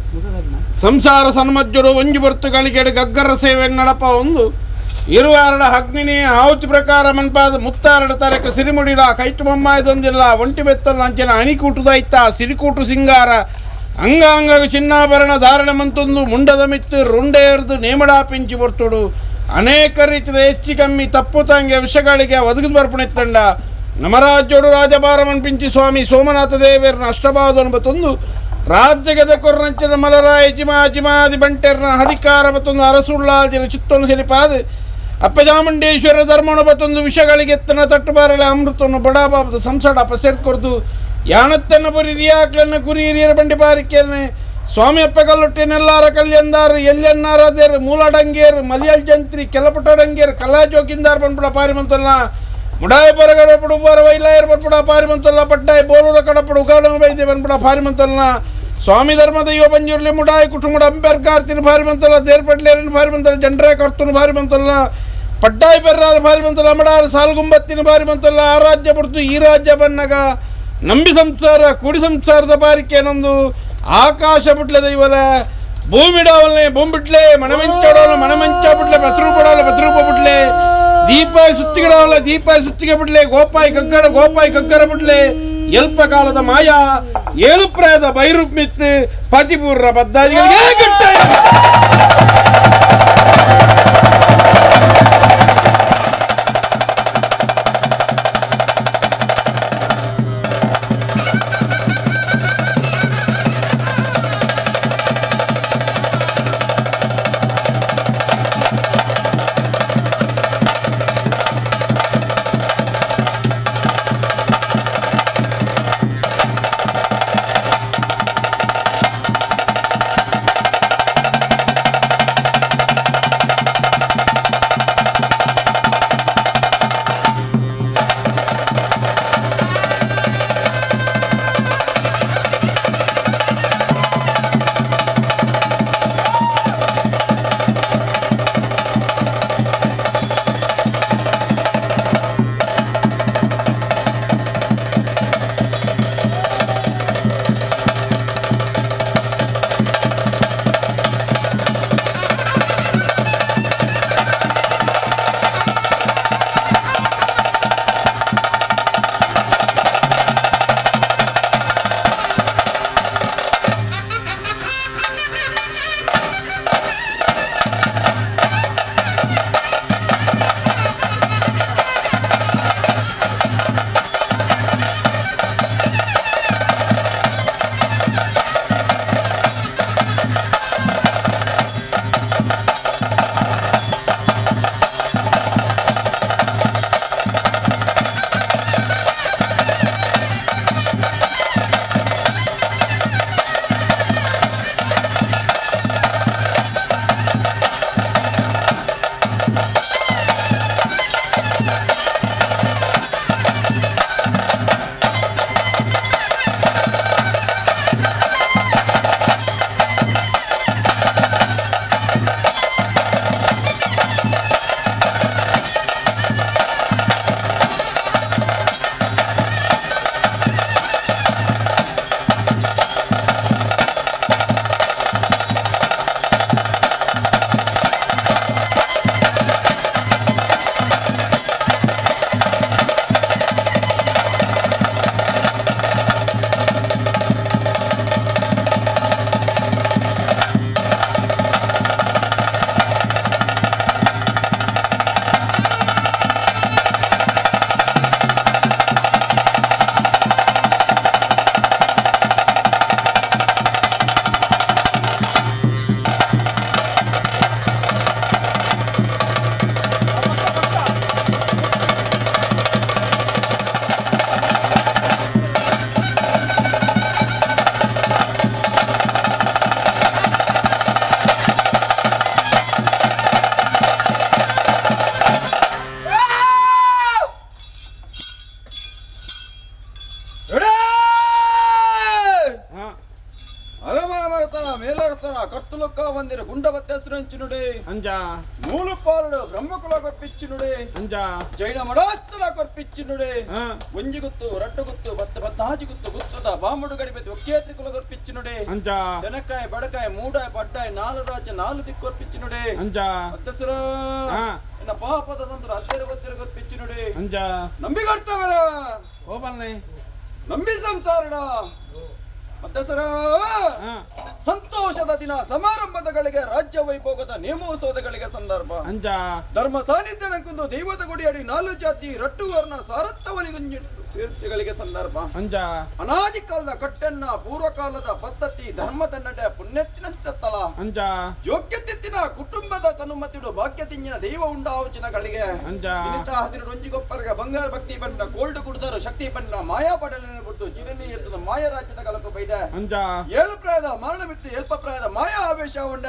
ಸಂಸಾರ ಸನ್ಮಜ್ಜರು ಒಂಜು ಬರ್ತು ಗಳಿಕೆಡು ಗಗ್ಗರ ಸೇವೆ ನಡಪ ಒಂದು ಇರುವಾರಡ ಅಗ್ನಿನಿ ಆಹುತಿ ಪ್ರಕಾರ ಮನ್ಪಾದ ಮುತ್ತಾರಡ ತರಕ ಸಿರಿಮುಡಿಡ ಕೈಟು ಬೊಮ್ಮಾಯ್ದೊಂದಿಲ್ಲ ಒಂಟಿ ಬೆತ್ತಲು ಅಂಚನ ಅಣಿಕೂಟುದಾಯ್ತ ಸಿರಿಕೂಟು ಸಿಂಗಾರ ಅಂಗಾಂಗ ಚಿನ್ನಾಭರಣ ಧಾರಣ ಮಂತೊಂದು ಮುಂಡದ ಮಿತ್ತು ರುಂಡೇರ್ದು ನೇಮಡಾ ಪಿಂಚಿ ಬರ್ತುಡು ಅನೇಕ ರೀತಿಯ ಹೆಚ್ಚು ಕಮ್ಮಿ ತಪ್ಪು ತಂಗೆ ವಿಷಗಳಿಗೆ ಒದಗಿದು ಬರ್ಪುಣಿತ್ತಂಡ ನಮರಾಜ್ಯೋಡು ರಾಜಭಾರಮನ್ ಪಿಂಚಿ ಸ್ವಾಮಿ ಸೋಮನಾಥ ದೇವೇರ್ನ ಅಷ್ಟಭಾವದನು ಬತ್ತೊಂದು ರಾಜ್ಯಗದ ಕೊರ್ರಂಚಿನ ಮಲರಾಯ ಜಿಮಾದಿ ಬಂಟೆರ್ನ ಅಧಿಕಾರ ಬತ್ತೊಂದು ಅರಸುಳ್ಳಾಲ್ಜಿನ ಚಿತ್ತೊಂದು ಸೆಲಿಪಾದ ಅಪ್ಪಚಾಮುಂಡೇಶ್ವರ ಧರ್ಮನು ಬತ್ತೊಂದು ವಿಷಗಳಿಗೆ ಎತ್ತನ ತಟ್ಟುಬಾರಲೆ ಅಮೃತವನ್ನು ಬಡಾಬಾಬದ ಸಂಸಡ ಅಪಸೇರ್ಕೊರ್ದು ಯಾನತ್ತನ್ನ ಬುರಿ ರಿಯಾಕ್ಲನ್ನ ಗುರಿ ಹಿರಿಯರ ಬಂಡಿ ಬಾರಿಕೆಯನ್ನೇ ಸ್ವಾಮಿ ಅಪ್ಪ ಕಲ್ಲೊಟ್ಟಿನೆಲ್ಲಾರ ಕಲ್ಯಂದಾರು ಎಲ್ಲೆನ್ನಾರದೇರು ಮೂಲಡಂಗೇರು ಮಲಿಯಲ್ ಜಂತ್ರಿ ಕೆಲಪುಟಡಂಗೇರು ಕಲಾ ಜೋಕಿಂದಾರ್ ಬಂದ್ಬಿಡ ಪಾರಿಮಂತಲ್ಲ ಮುಡಾಯಿ ಪರಗಡಪಡು ಉಪಾರ ವೈಲಾಯರ್ ಪಟ್ಪುಡ ಪಾರಿಮಂತಲ್ಲ ಪಟ್ಟಾಯಿ ಬೋಲೂರ ಕಡಪಡು ಉಗಾಡ ವೈದ್ಯ ಬನ್ಪುಡ ಪಾರಿಮಂತಲ್ನ ಸ್ವಾಮಿ ಧರ್ಮ ದೈವ ಪಂಜುರ್ಲಿ ಮುಡಾಯಿ ಕುಟುಂಬ ಅಂಬೇರ್ಕಾರ್ತಿನ ಭಾರಿಮಂತಲ್ಲ ದೇರ್ಪಟ್ಲೇರಿನ ಭಾರಿಮಂತಲ್ಲ ಜಂಡ್ರೆ ಕರ್ತನ ಭಾರಿಮಂತಲ್ಲ ಪಟ್ಟಾಯಿ ಪೆರ್ರಾರ ಭಾರಿಮಂತಲ್ಲ ಅಮಡಾರ ಸಾಲ್ಗುಂಬತ್ತಿನ ಭಾರಿಮಂತಲ್ಲ ಆ ರಾಜ್ಯ ಬಿಡ್ತು ಈ ರಾಜ್ಯ ಬನ್ನಗ ನಂಬಿ ಸಂಸಾರ ಕುಡಿ ಸಂಸಾರದ ಬಾರಿಕೆ ನೊಂದು ಆಕಾಶ ಬಿಟ್ಲೆ ದೈವಲ ಭೂಮಿಡಾವಲ್ನೆ ಭೂಮಿಬಿಟ್ಲೆ ಮಣಮಂಚಾಡೋಲ್ಲ ಮಣಮಂಚ ಬಿಟ್ಲೆ ಬಸರು ಬಿಡೋಲ್ಲ ಬಸರೂಪ ಬಿಟ್ಲೆ ದೀಪಾಯಿ ಸುತ್ತಿಗಿಡವಲ್ಲ ದೀಪಾಯಿ ಸುತ್ತಿಗೆ ಬಿಡ್ಲೆ ಗೋಪಾಯಿ ಗಗ್ಗರ ಬಿಡ್ಲೆ ಎಲ್ಪ ಕಾಲದ ಮಾಯ ಏಳು ಪ್ರಾಯದ ಬೈರೂಪ್ ಮಿತ್ ಪತಿಪೂರ್ರ ಬದ್ದಾದಿಗಳಿಗೆ వందిర గుండవత్తేశ్వరించునుడే అంజా మూలుపాలుడు బ్రహ్మకుల కొర్పిచ్చునుడే అంజా జైన మడాస్తుల కొర్పిచ్చునుడే ಒಂಜಿ ಗುತ್ತು ರಟ್ಟು ಗುತ್ತು ಬತ್ತ ಬತ್ತಾಜಿ ಗುತ್ತು ಗುತ್ತದ ಬಾಮುಡು ಗಡಿಪತಿ ಒಕ್ಕೇತ್ರಿಕುಲ ಕೊರ್ಪಿಚ್ಚಿನುಡೆ ಅಂಜಾ ಜನಕಾಯ ಬಡಕಾಯ ಮೂಡಾಯ ಪಡ್ಡಾಯ ನಾಲು ರಾಜ್ಯ ನಾಲು ದಿಕ್ಕು ಕೊರ್ಪಿಚ್ಚಿನುಡೆ ಅಂಜಾ ಅತ್ತಸುರ ಇನ್ನ ಪಾಪದ ನಂತರ ಹತ್ತಿರ ಬತ್ತಿರ ಕೊರ್ಪಿಚ್ಚಿನುಡೆ ಅಂಜಾ ನಂಬಿ ಕೊಡ್ತವರ ಹೋಬಲ್ನೆ ನಂಬಿ ಸಂಸಾರಡ ಅತ್ತಸುರ ಸಂತೋಷದ ದಿನ ಸಮಾರಂಭದಗಳಿಗೆ ರಾಜ್ಯ ವೈಭೋಗದ ನೇಮೋತ್ಸವಗಳಿಗೆ ಸಂದರ್ಭ ಅಂಜಾ ಧರ್ಮ ಸಾನ್ನಿಧ್ಯನಕ್ಕೊಂದು ದೈವದ ಗುಡಿಯಡಿ ನಾಲು ಜಾತಿ ರಟ್ಟು ವರ್ಣ ಸಾರತ್ವವನಿಗುಂಜಿ ಸೇರ್ಚೆಗಳಿಗೆ ಸಂದರ್ಭ ಅಂಜಾ ಅನಾದಿ ಕಾಲದ ಕಟ್ಟೆನ್ನ ಪೂರ್ವಕಾಲದ ಪದ್ಧತಿ ಧರ್ಮದ ನಡೆ ಪುಣ್ಯತ್ತಿನ ಸ್ಥಳ ಅಂಜಾ ಯೋಗ್ಯತೆತ್ತಿನ ಕುಟುಂಬದ ತನುಮತಿಡು ಭಾಗ್ಯ ತಿಂಜಿನ ದೈವ ಉಂಡಾವುಚಿನಗಳಿಗೆ ಅಂಜಾ ಇನಿತ 11 ಗೊಪ್ಪರಿಗೆ ಬಂಗಾರ ಭಕ್ತಿ ಬಣ್ಣ ಗೋಲ್ಡ್ ಕುಡಿದರು ಶಕ್ತಿ ಬಣ್ಣ ಮಾಯಾ ಪಡಲಿನ ಬಿಟ್ಟು ಚಿರಣಿ ಎತ್ತದ ಮಾಯ ರಾಜ್ಯದ ಕಲಕ ಬೈದ ಅಂಜ ಏಳು ಪ್ರಾಯದ ಮರಣ ಮಿತ್ತಿ ಎಲ್ಪ ಪ್ರಾಯದ ಮಾಯಾ ಆವೇಶ ಉಂಡ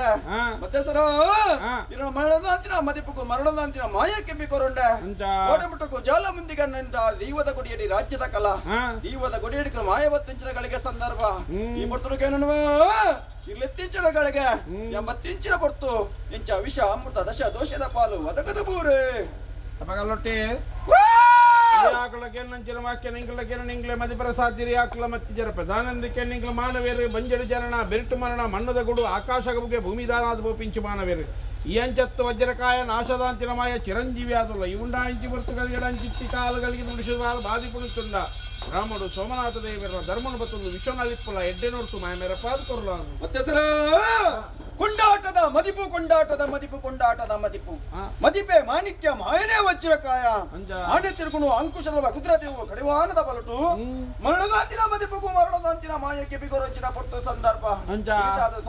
ಮತ್ತೆ ಸರ ಇರೋ ಮರಣದಾಂತಿನ ಮದಿಪುಕು ಮರಣದಾಂತಿನ ಮಾಯಾ ಕೆಂಬಿಕೋರುಂಡ ಓಡಮುಟ್ಟಕು ಜಾಲ ಮುಂದಿಗಣ್ಣಿಂದ ದೀವದ ಗುಡಿಯಡಿ ರಾಜ್ಯದ ಕಲಾ ದೀವದ ಗುಡಿಯಡಿ ಮಾಯವತ್ತಿಂಚಿನಗಳಿಗೆ ಸಂದರ್ಭ ಈ ಬರ್ತುಗೇನು ಇಲ್ಲೆತ್ತಿಂಚಿನಗಳಿಗೆ 80 ಇಂಚಿನ ಬರ್ತು ಇಂಚ ವಿಷ ಅಮೃತ ದಶ ದೋಷದ ಪಾಲು ಒದಗದ ಬೂರೆ ಅಪಗಲೊಟ್ಟಿ ಆಕಳಕ್ಕೆ ನಂಚಿನ ವಾಕ್ಯ ನಿಂಗಳಕ್ಕೆ ನಿಂಗ್ಲೆ ಮದಿಪರ ಸಾಧ್ಯರಿ ಆಕಳ ಮತ್ತಿಜರ ಪ್ರಧಾನಂದಕ್ಕೆ ನಿಂಗ್ಲ ಮಾನವೇರು ಬಂಜಡು ಜರಣ ಬೆರ್ಟು ಮರಣ ಮಣ್ಣದ ಗುಡು ಆಕಾಶಗಬುಗೆ ಭೂಮಿದಾನಾದ ಬೋಪಿಂಚು ಮಾನವೇರು ಈ ಅಂಚತ್ತು ವಜ್ರಕಾಯ ನಾಶದಾಂತಿನ ಮಾಯ ಚಿರಂಜೀವಿ ಆದಲ್ಲ ಇವುಂಡ ಅಂಚಿ ಬರ್ತುಗಳಿಗೆ ಅಂಚಿತ್ತಿ ಕಾಲಗಳಿಗೆ ನುಡಿಸಿದ ಬಾದಿ ಪುಣಿತುಂಡ ರಾಮಡು ಸೋಮನಾಥ ದೇವರ ಧರ್ಮನು ಬತ್ತೊಂದು ವಿಶ್ವನಾಥಿಪ್ಪುಲ ಎಡ್ಡೆನೋಡ್ಸು ಮಾಯ ಮೇರ ಪಾದ ಕೊರಲ ಮತ್ತೆ ಸರ ಕೊಂಡಾಟದ ಮದಿಪು ಕೊಂಡಾಟದ ಮದಿಪು ಕೊಂಡಾಟದ ಮದಿಪು ಮದಿಪೆ ಮಾಣಿಕ್ಯ ಮಾಯನೇ ವಜ್ರಕಾಯ ಆನೆ ತಿರುಗುಣು ಅಂಕುಶದ ಕುದುರದೇವು ಕಡಿವಾನದ ಬಲಟು ಮರಣದಾಂತಿನ ಮದಿಪುಗೂ ಮರಣದಾಂತಿನ ಮಾಯಕ್ಕೆ ಬಿಗೊರಂಚಿನ ಪೊಟ್ಟು ಸಂದರ್ಭ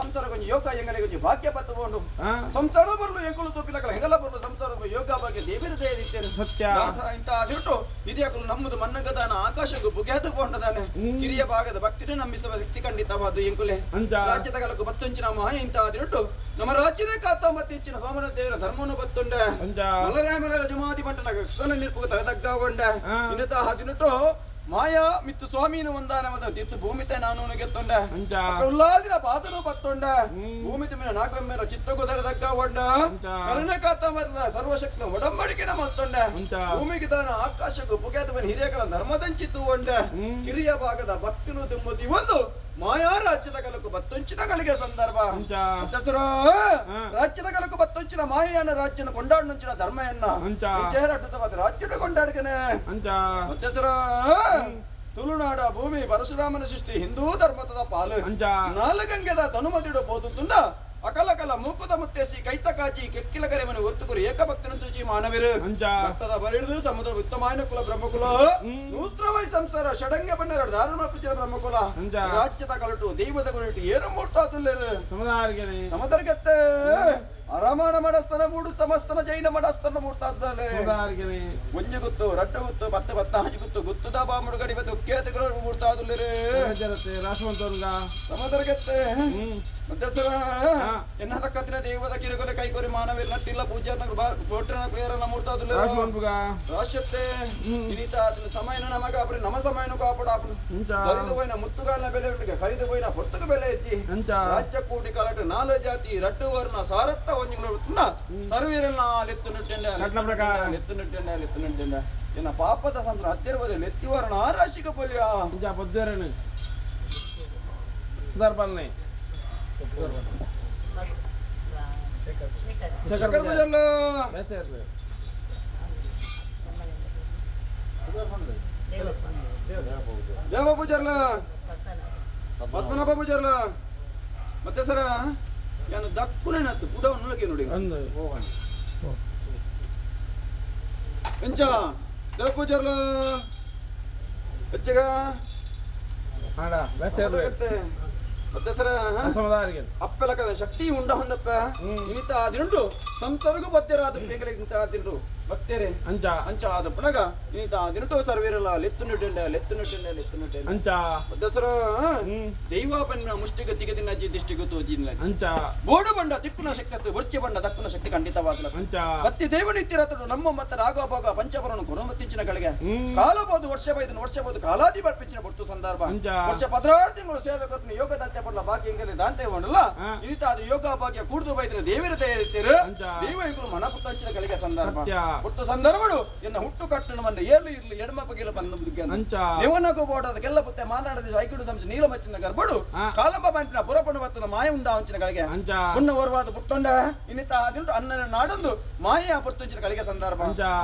ಸಂಸಾರ ಕೊಂಚ ಯೋಗ ಎಂಗಲೆ ಕೊಂಚ ಭಾಗ್ಯ ಬತ್ತುಕೊಂಡು ಸಂಸಾರ ಬರಲು ಎಂಕುಳು ತೋಪಿಲಕಲ ಹೆಂಗಲ ಬರಲು ಸಂಸಾರ ಯೋಗ ಬಗ್ಗೆ ದೇವಿರ ದಯದಿದ್ದೇನೆ ಸತ್ಯ ಇಂತ ಅದಿಟ್ಟು ಇದ್ಯಾಕಲು ನಮ್ಮದು ಮನ್ನಗದಾನ ಆಕಾಶಕ್ಕೂ ಬುಗೆದುಕೊಂಡದಾನೆ ಕಿರಿಯ ಭಾಗದ ಭಕ್ತಿನೇ ನಂಬಿಸುವ ಶಕ್ತಿ ಖಂಡಿತವಾದು ಎಂಕುಲೆ ರಾಜ್ಯದ ಕಲಕು ಬತ್ತಂಚಿನ ಮಾಯ ಇಂತ ಅದಿಟ್ಟು ನಮ್ಮ ರಾಜ್ಯದ 19 ಇಂಚಿನ ಸೋಮನಾಥ ದೇವರ ಧರ್ಮವನ್ನು ಬತ್ತುಂಡೆ ಮಲರಾಮಲ ಜಮಾತಿ ಬಂಟನ ಕೃಷ್ಣ ನಿರ್ಪುಗ ತಲೆದಗ್ಗಾಗೊಂಡ ಇನ್ನತ ಹದಿನೆಟ್ಟು ಮಾಯಾ ಮಿತ್ತು ಸ್ವಾಮೀನು ಒಂದಾನ ತಿತ್ತು ಭೂಮಿತೆ ನಾನು ಗೆತ್ತೊಂಡ ಉಲ್ಲಾದಿನ ಪಾತನು ಬತ್ತೊಂಡ ಭೂಮಿತ ಮೇಲೆ ನಾಲ್ಕು ಚಿತ್ತಗು ತಲೆದಗ್ಗಾಗೊಂಡ ಕರುಣ ಕಾತಂಬರದ ಸರ್ವಶಕ್ತಿ ಒಡಂಬಡಿಕೆನ ಮತ್ತೊಂಡ ಭೂಮಿಗೆ ತಾನ ಆಕಾಶಕ್ಕೂ ಪುಗೇತವನ ಹಿರಿಯಕರ ಧರ್ಮದಂಚಿತ್ತು ಒಂಡ ಕಿರಿಯ ಭಾಗದ ಭಕ್ತಿನು ತುಂಬುತ್ತಿ ಒಂದು ಮಾಯಾ ರಾಜ್ಯದ ಕಲಕು ಬತ್ತೊಂಚಿನಗಳಿಗೆ ಸಂದರ್ಭ ರಾಜ್ಯದ ಕಲಕು ಬತ್ತೊಂಚಿನ ಮಾಯೆಯನ್ನ ರಾಜ್ಯನ ಕೊಂಡಾಡನುಂಚಿನ ಧರ್ಮಯನ್ನ ಅಡ್ಡುತ್ತವಾದ ರಾಜ್ಯದ ಕೊಂಡಾಡ್ಕನೆ ತುಳುನಾಡ ಭೂಮಿ ಪರಶುರಾಮನ ಸೃಷ್ಟಿ ಹಿಂದೂ ಧರ್ಮದ ಪಾಲು ನಾಲ್ಗಂಗೆದ ತನುಮತಿಡು ಬೋದುತ್ತುಂಡ ಅಕಲಕಲ ಮೂಕುದ ಮುತ್ತೇಸಿ ಕೈತ ಕಾಜಿ ಕೆಕ್ಕಿಲ ಕರೆಮನೆ ಹೊರ್ತುಕುರು ಏಕಭಕ್ತನ ತುಜಿ ಮಾನವಿರು ಭಕ್ತದ ಬರಿಡಿದು ಸಮುದ್ರ ಉತ್ತಮಾಯನ ಕುಲ ಬ್ರಹ್ಮಕುಲ ನೂತ್ರವೈ ಸಂಸಾರ ಷಡಂಗ ಬಣ್ಣ ಧಾರಣ ಪೂಜನ ಬ್ರಹ್ಮಕುಲ ರಾಜ್ಯದ ಕಲಟು ದೈವದ ಗುರಿಟ್ಟು ಏರು ಮೂರ್ತಾತುಲ್ಲೇರು ಸಮದರ್ಗತ್ತೆ ಅರಮಾಣ ಮಡಸ್ತನ ಮೂಡು ಸಮಸ್ತನ ಜೈನ ಮಡಸ್ತನ ಮೂರ್ತಾತುಲ್ಲೆ ಒಂಜಿ ಗುತ್ತು ರಟ್ಟು ಗುತ್ತು ಬತ್ತ ಬತ್ತ ಹಂಜಿ ಗುತ್ತು ಗುತ್ತುದ ಬಾಮುಡು ಗಡಿ ಬತ್ತು ಕೇತುಗಳು ಮೂರ್ತಾತುಲ್ಲೇರು ಸಮದರ್ಗತ್ತೆ ಮತ್ತೆ ಸರ ಎನ್ನ ಕತ್ತಿನ ದೇವದ ಕಿರುಗೊಲೆ ಕೈಕೊರಿ ಮಾನವೇ ನಟ್ಟಿಲ್ಲ ಪೂಜಾರ್ನ ಕೋಟ್ರನ ಕ್ಲಿಯರನ್ನ ಮೂರ್ತಾದುಲ್ಲ ರಾಶ್ಯತೆ ಇನಿತ ಅದನ್ನ ಸಮಯನ ನಮಗ ಅಪ್ರಿ ನಮ ಸಮಯನ ಕಾಪಾಡ ಕರಿದು ಹೋಯ್ನ ಮುತ್ತುಗಾಲನ ಬೆಲೆ ಉಂಟಿಗೆ ಕರಿದು ಹೋಯ್ನ ಹೊರ್ತಕ ಬೆಲೆ ಎತ್ತಿ ರಾಜ್ಯ ಕೂಟಿ ಕಲಟ ನಾಲ ಜಾತಿ ರಟ್ಟು ವರ್ಣ ಸಾರತ್ತ ಒಂಜಿ ನೋಡುತ್ತನ್ನ ಸರ್ವೀರನ್ನ ಲೆತ್ತು ನಿಟ್ಟೆಂಡ ಎನ್ನ ಪಾಪದ ಸಂದ್ರ ಹತ್ತಿರಬದ ಲೆತ್ತಿ ವರ್ಣ ಆರಾಶಿಕ ಪೊಲಿಯ ಪೊದ್ದೇರನೆ ದರ್ಬಲ್ನೆ ಶಂಕರ್ ಪೂಜಾರ್ಲ ದೇವ ಪೂಜಾರ್ಲ ಪದ್ಮನಾಭ ಪೂಜಾರ್ಲ ಮತ್ತೆ ಸರ ಏನು ದಕ್ಕುನೇನತ್ತು ಪುಡವನ್ನೊಳಗೆ ನೋಡಿ ಎಂಚ ದೇವ ಪೂಜಾರ್ಲ ಹೆಚ್ಚಗ ಮತ್ತೆ ಸರ ಅಪ್ಪಲಕದ ಶಕ್ತಿ ಉಂಡ ಹೊಂದಪ್ಪ ಇಂತ ಆದಿರುಂಟು ಸಂತರಿಗೂ ಬತ್ತೇರಾದ ಬೇಗಲಿಂತ ಆದಿರು ಬತ್ತೇರೆ ಅಂಚ ಆದ ಪುನಗ ಇಂತ ಆದಿರುಂಟು ಸರ್ವೇರಲ್ಲ ಲೆತ್ತು ನಿಟ್ಟೆಂಡ ಅಂಚ ದಸರ ದೈವಾಪನ್ನ ಮುಷ್ಟಿಗ ತಿಗದಿನ ದಿಷ್ಟಿಗ ತೋಜಿನ ಅಂಚ ಬೋಡು ಬಂಡ ತಿಪ್ಪುನ ಶಕ್ತಿ ವರ್ಚೆ ಬಂಡ ದಕ್ಕುನ ಶಕ್ತಿ ಖಂಡಿತವಾಗಲ ಅಂಚ ಮತ್ತೆ ದೇವನಿತ್ಯರತನು ನಮ್ಮ ಮತ್ತೆ ರಾಗಭೋಗ ಪಂಚಪರನು ಕೊರಮತ್ತಿಂಚಿನ ಗಳಿಗೆ ಕಾಲಬಹುದು ವರ್ಷ ಬೈದು ಕಾಲಾದಿ ಬರ್ಪಿಂಚಿನ ಬರ್ತು ಸಂದರ್ಭ ವರ್ಷ 16 ತಿಂಗಳು ಸೇವೆ ಕೊಟ್ಟು ಯೋಗದಾತ್ಯ ಪಡ್ಲ ಬಾಕಿ ಹೆಂಗಲಿ ದಾಂತೆ ಹೊಂಡಲ್ಲ ಇನಿತ ಅದು ಯೋಗ ಭಾಗ್ಯ ಕೂಡ್ದು ಬೈದ್ರೆ ದೇವರ ದಯದಿತ್ತೀರು ದೇವಗಳು ಮನ ಪುಟ್ಟಂಚಿನ ಗಳಿಗೆ ಸಂದರ್ಭ ಪುಟ್ಟು ಸಂದರ್ಭಗಳು ಎನ್ನ ಹುಟ್ಟು ಕಟ್ಟು ಮಂಡ ಏರ್ಲು ಇರ್ಲಿ ಎಡಮ ಬಗೆಲ ಬಂದು ದೇವನಗು ಬೋಡದಕ್ಕೆಲ್ಲ ಪುತ್ತೆ ಮಾತಾಡದ ಐಕಿಡು ಸಂಸ ನೀಲಮಚ್ಚಿನ ಗರ್ಭಡು ಕಾಲಂಬ ಬಂಟಿನ ಪುರಪಣ ಬತ್ತನ ಮಾಯ ಉಂಡ ಅಂಚಿನ ಗಳಿಗೆ ಪುಣ್ಯ ಓರ್ವಾದ ಪುಟ್ಟೊಂಡ ಇನಿತ ಅದಿಟ್ಟು ಅನ್ನ ನಾಡೊಂದು ಮಾಯ ಪುರ್ತಂಚಿನ ಗಳಿಗೆ ಸಂದರ್ಭ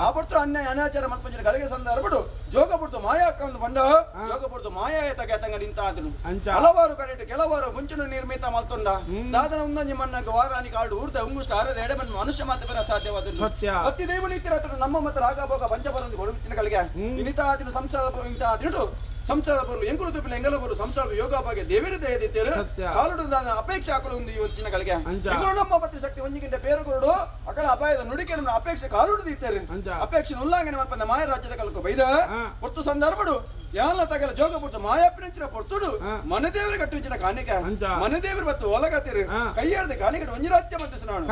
ಆ ಪುಟ್ಟು ಅನ್ಯ ಅನಾಚಾರ ಮಲ್ಪಂಚಿನ ಗಳಿಗೆ ಸಂದರ್ಭಡು ಜೋಗ ಪುಡ್ತು ಮಾಯ ಅಕ್ಕಂದು ಬಂಡ ಜೋಗ ಪುಡ್ತು ಮಾಯ ತಗತಂಗಡಿ ಇಂತ ಆದನು ಹಲವಾರು ಕಡೆ ಕೆಲವಾರು ಮುಂಚಿನ ನಿರ್ಮಿತ ಮಲ್ತೊಂಡ ದಾದನ ಉಂದಂಜಿ ಮನ್ನಗ ವಾರಾನಿ ಕಾಡು ಊರ್ದ ಉಂಗುಷ್ಟ ಆರದ ಎಡೆಬನ್ನು ಮನುಷ್ಯ ಮಾತು ಬರ ಸಾಧ್ಯವಾದದ್ದು ಅತಿ ದೇವನಿತ್ಯರತನು ನಮ್ಮ ಮತ್ತೆ ರಾಗಭೋಗ ಪಂಚಪರಂದು ಕೊಡುತ್ತಿನಗಳಿಗೆ ಇನಿತ ಆದಿನ ಸಂಸಾರ ಇಂತ ಆದಿಟ್ಟು ಸಂಸಾರ ಬರಲು ಎಂಕುಲು ತುಪ್ಪಿನ ಎಂಗಲ ಬರಲು ಸಂಸಾರದ ಯೋಗ ಬಗ್ಗೆ ದೇವರ ದಯದಿದ್ದೇರು ಕಾಲುಡದ ಅಪೇಕ್ಷೆ ಹಾಕಲು ಒಂದು ಇವತ್ತಿನ ಗಳಿಗೆ ನಮ್ಮ ಪತ್ರಿ ಶಕ್ತಿ ಒಂಜಿಗಿಂತ ಬೇರುಗಳು ಅಕಳ ಅಪಾಯದ ನುಡಿಕೆ ಅಪೇಕ್ಷೆ ಕಾಲುಡಿದಿದ್ದಾರೆ ಅಪೇಕ್ಷೆ ಉಲ್ಲಂಘನೆ ಮಾಡ್ಕೊಂಡ ಮಾಯ ರಾಜ್ಯದ ಕಲಕು ಬೈದ ಹೊತ್ತು ಸಂದರ್ಭಡು ಯಾಲ ತಗಲ ಜೋಗ ಪುಟ್ಟು ಮಾಯಾಪಿನ ಪೊರ್ತುಡು ಮನದೇವರ ಕಟ್ಟುವಿನ ಕಾಣಿಕ ಮನದೇವರು ಮತ್ತು ಒಲಗತಿರು ಕೈಯಾಡದೆ ಕಾಣಿಕ ಒಂಜಿ ರಾಜ್ಯ ಮತ್ತೆ ಸುನಾಡು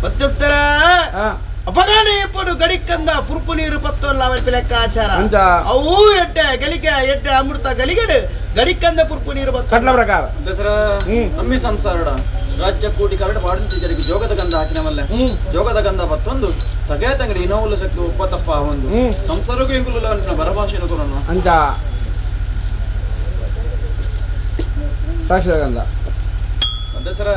ಮಧ್ಯಸ್ಥರ ಅಪಗಾನ ಎಪ್ಪಡು ಗಡಿಕಂದ ಪುರುಪು ನೀರು ಪತ್ತೊಲ್ಲ ಅವಳ ಲೆಕ್ಕಾಚಾರ ಅವು ಎಟ್ಟೆ ಗಲಿಕೆ ಎಟ್ಟೆ ಅಮೃತ ಗಲಿಗಡೆ ಗಡಿಕಂದ ಪುರುಪು ನೀರು ಕಟ್ಲ ಪ್ರಕಾರ ದಸರಾ ನಮ್ಮಿ ಸಂಸಾರಡ ರಾಜ್ಯ ಕೂಟಿ ಕರಡ ಪಾಡಿಂಚರಿಗೆ ಜೋಗದ ಗಂಧ ಹಾಕಿನವಲ್ಲ ಜೋಗದ ಗಂಧ ಮತ್ತೊಂದು ತಗೆ ತಂಗಡಿ ಇನ್ನೋಲ್ಲ ಶಕ್ತಿ ಉಪ್ಪತಪ್ಪ ಒಂದು ಸಂಸಾರಕ್ಕೂ ಇಂಗುಲ್ಲ ಬರಭಾಷೆನ ಕೊರೋಣ ಅಂಜ ಸಾಕ್ಷರ ಗಂಧ ದಸರಾ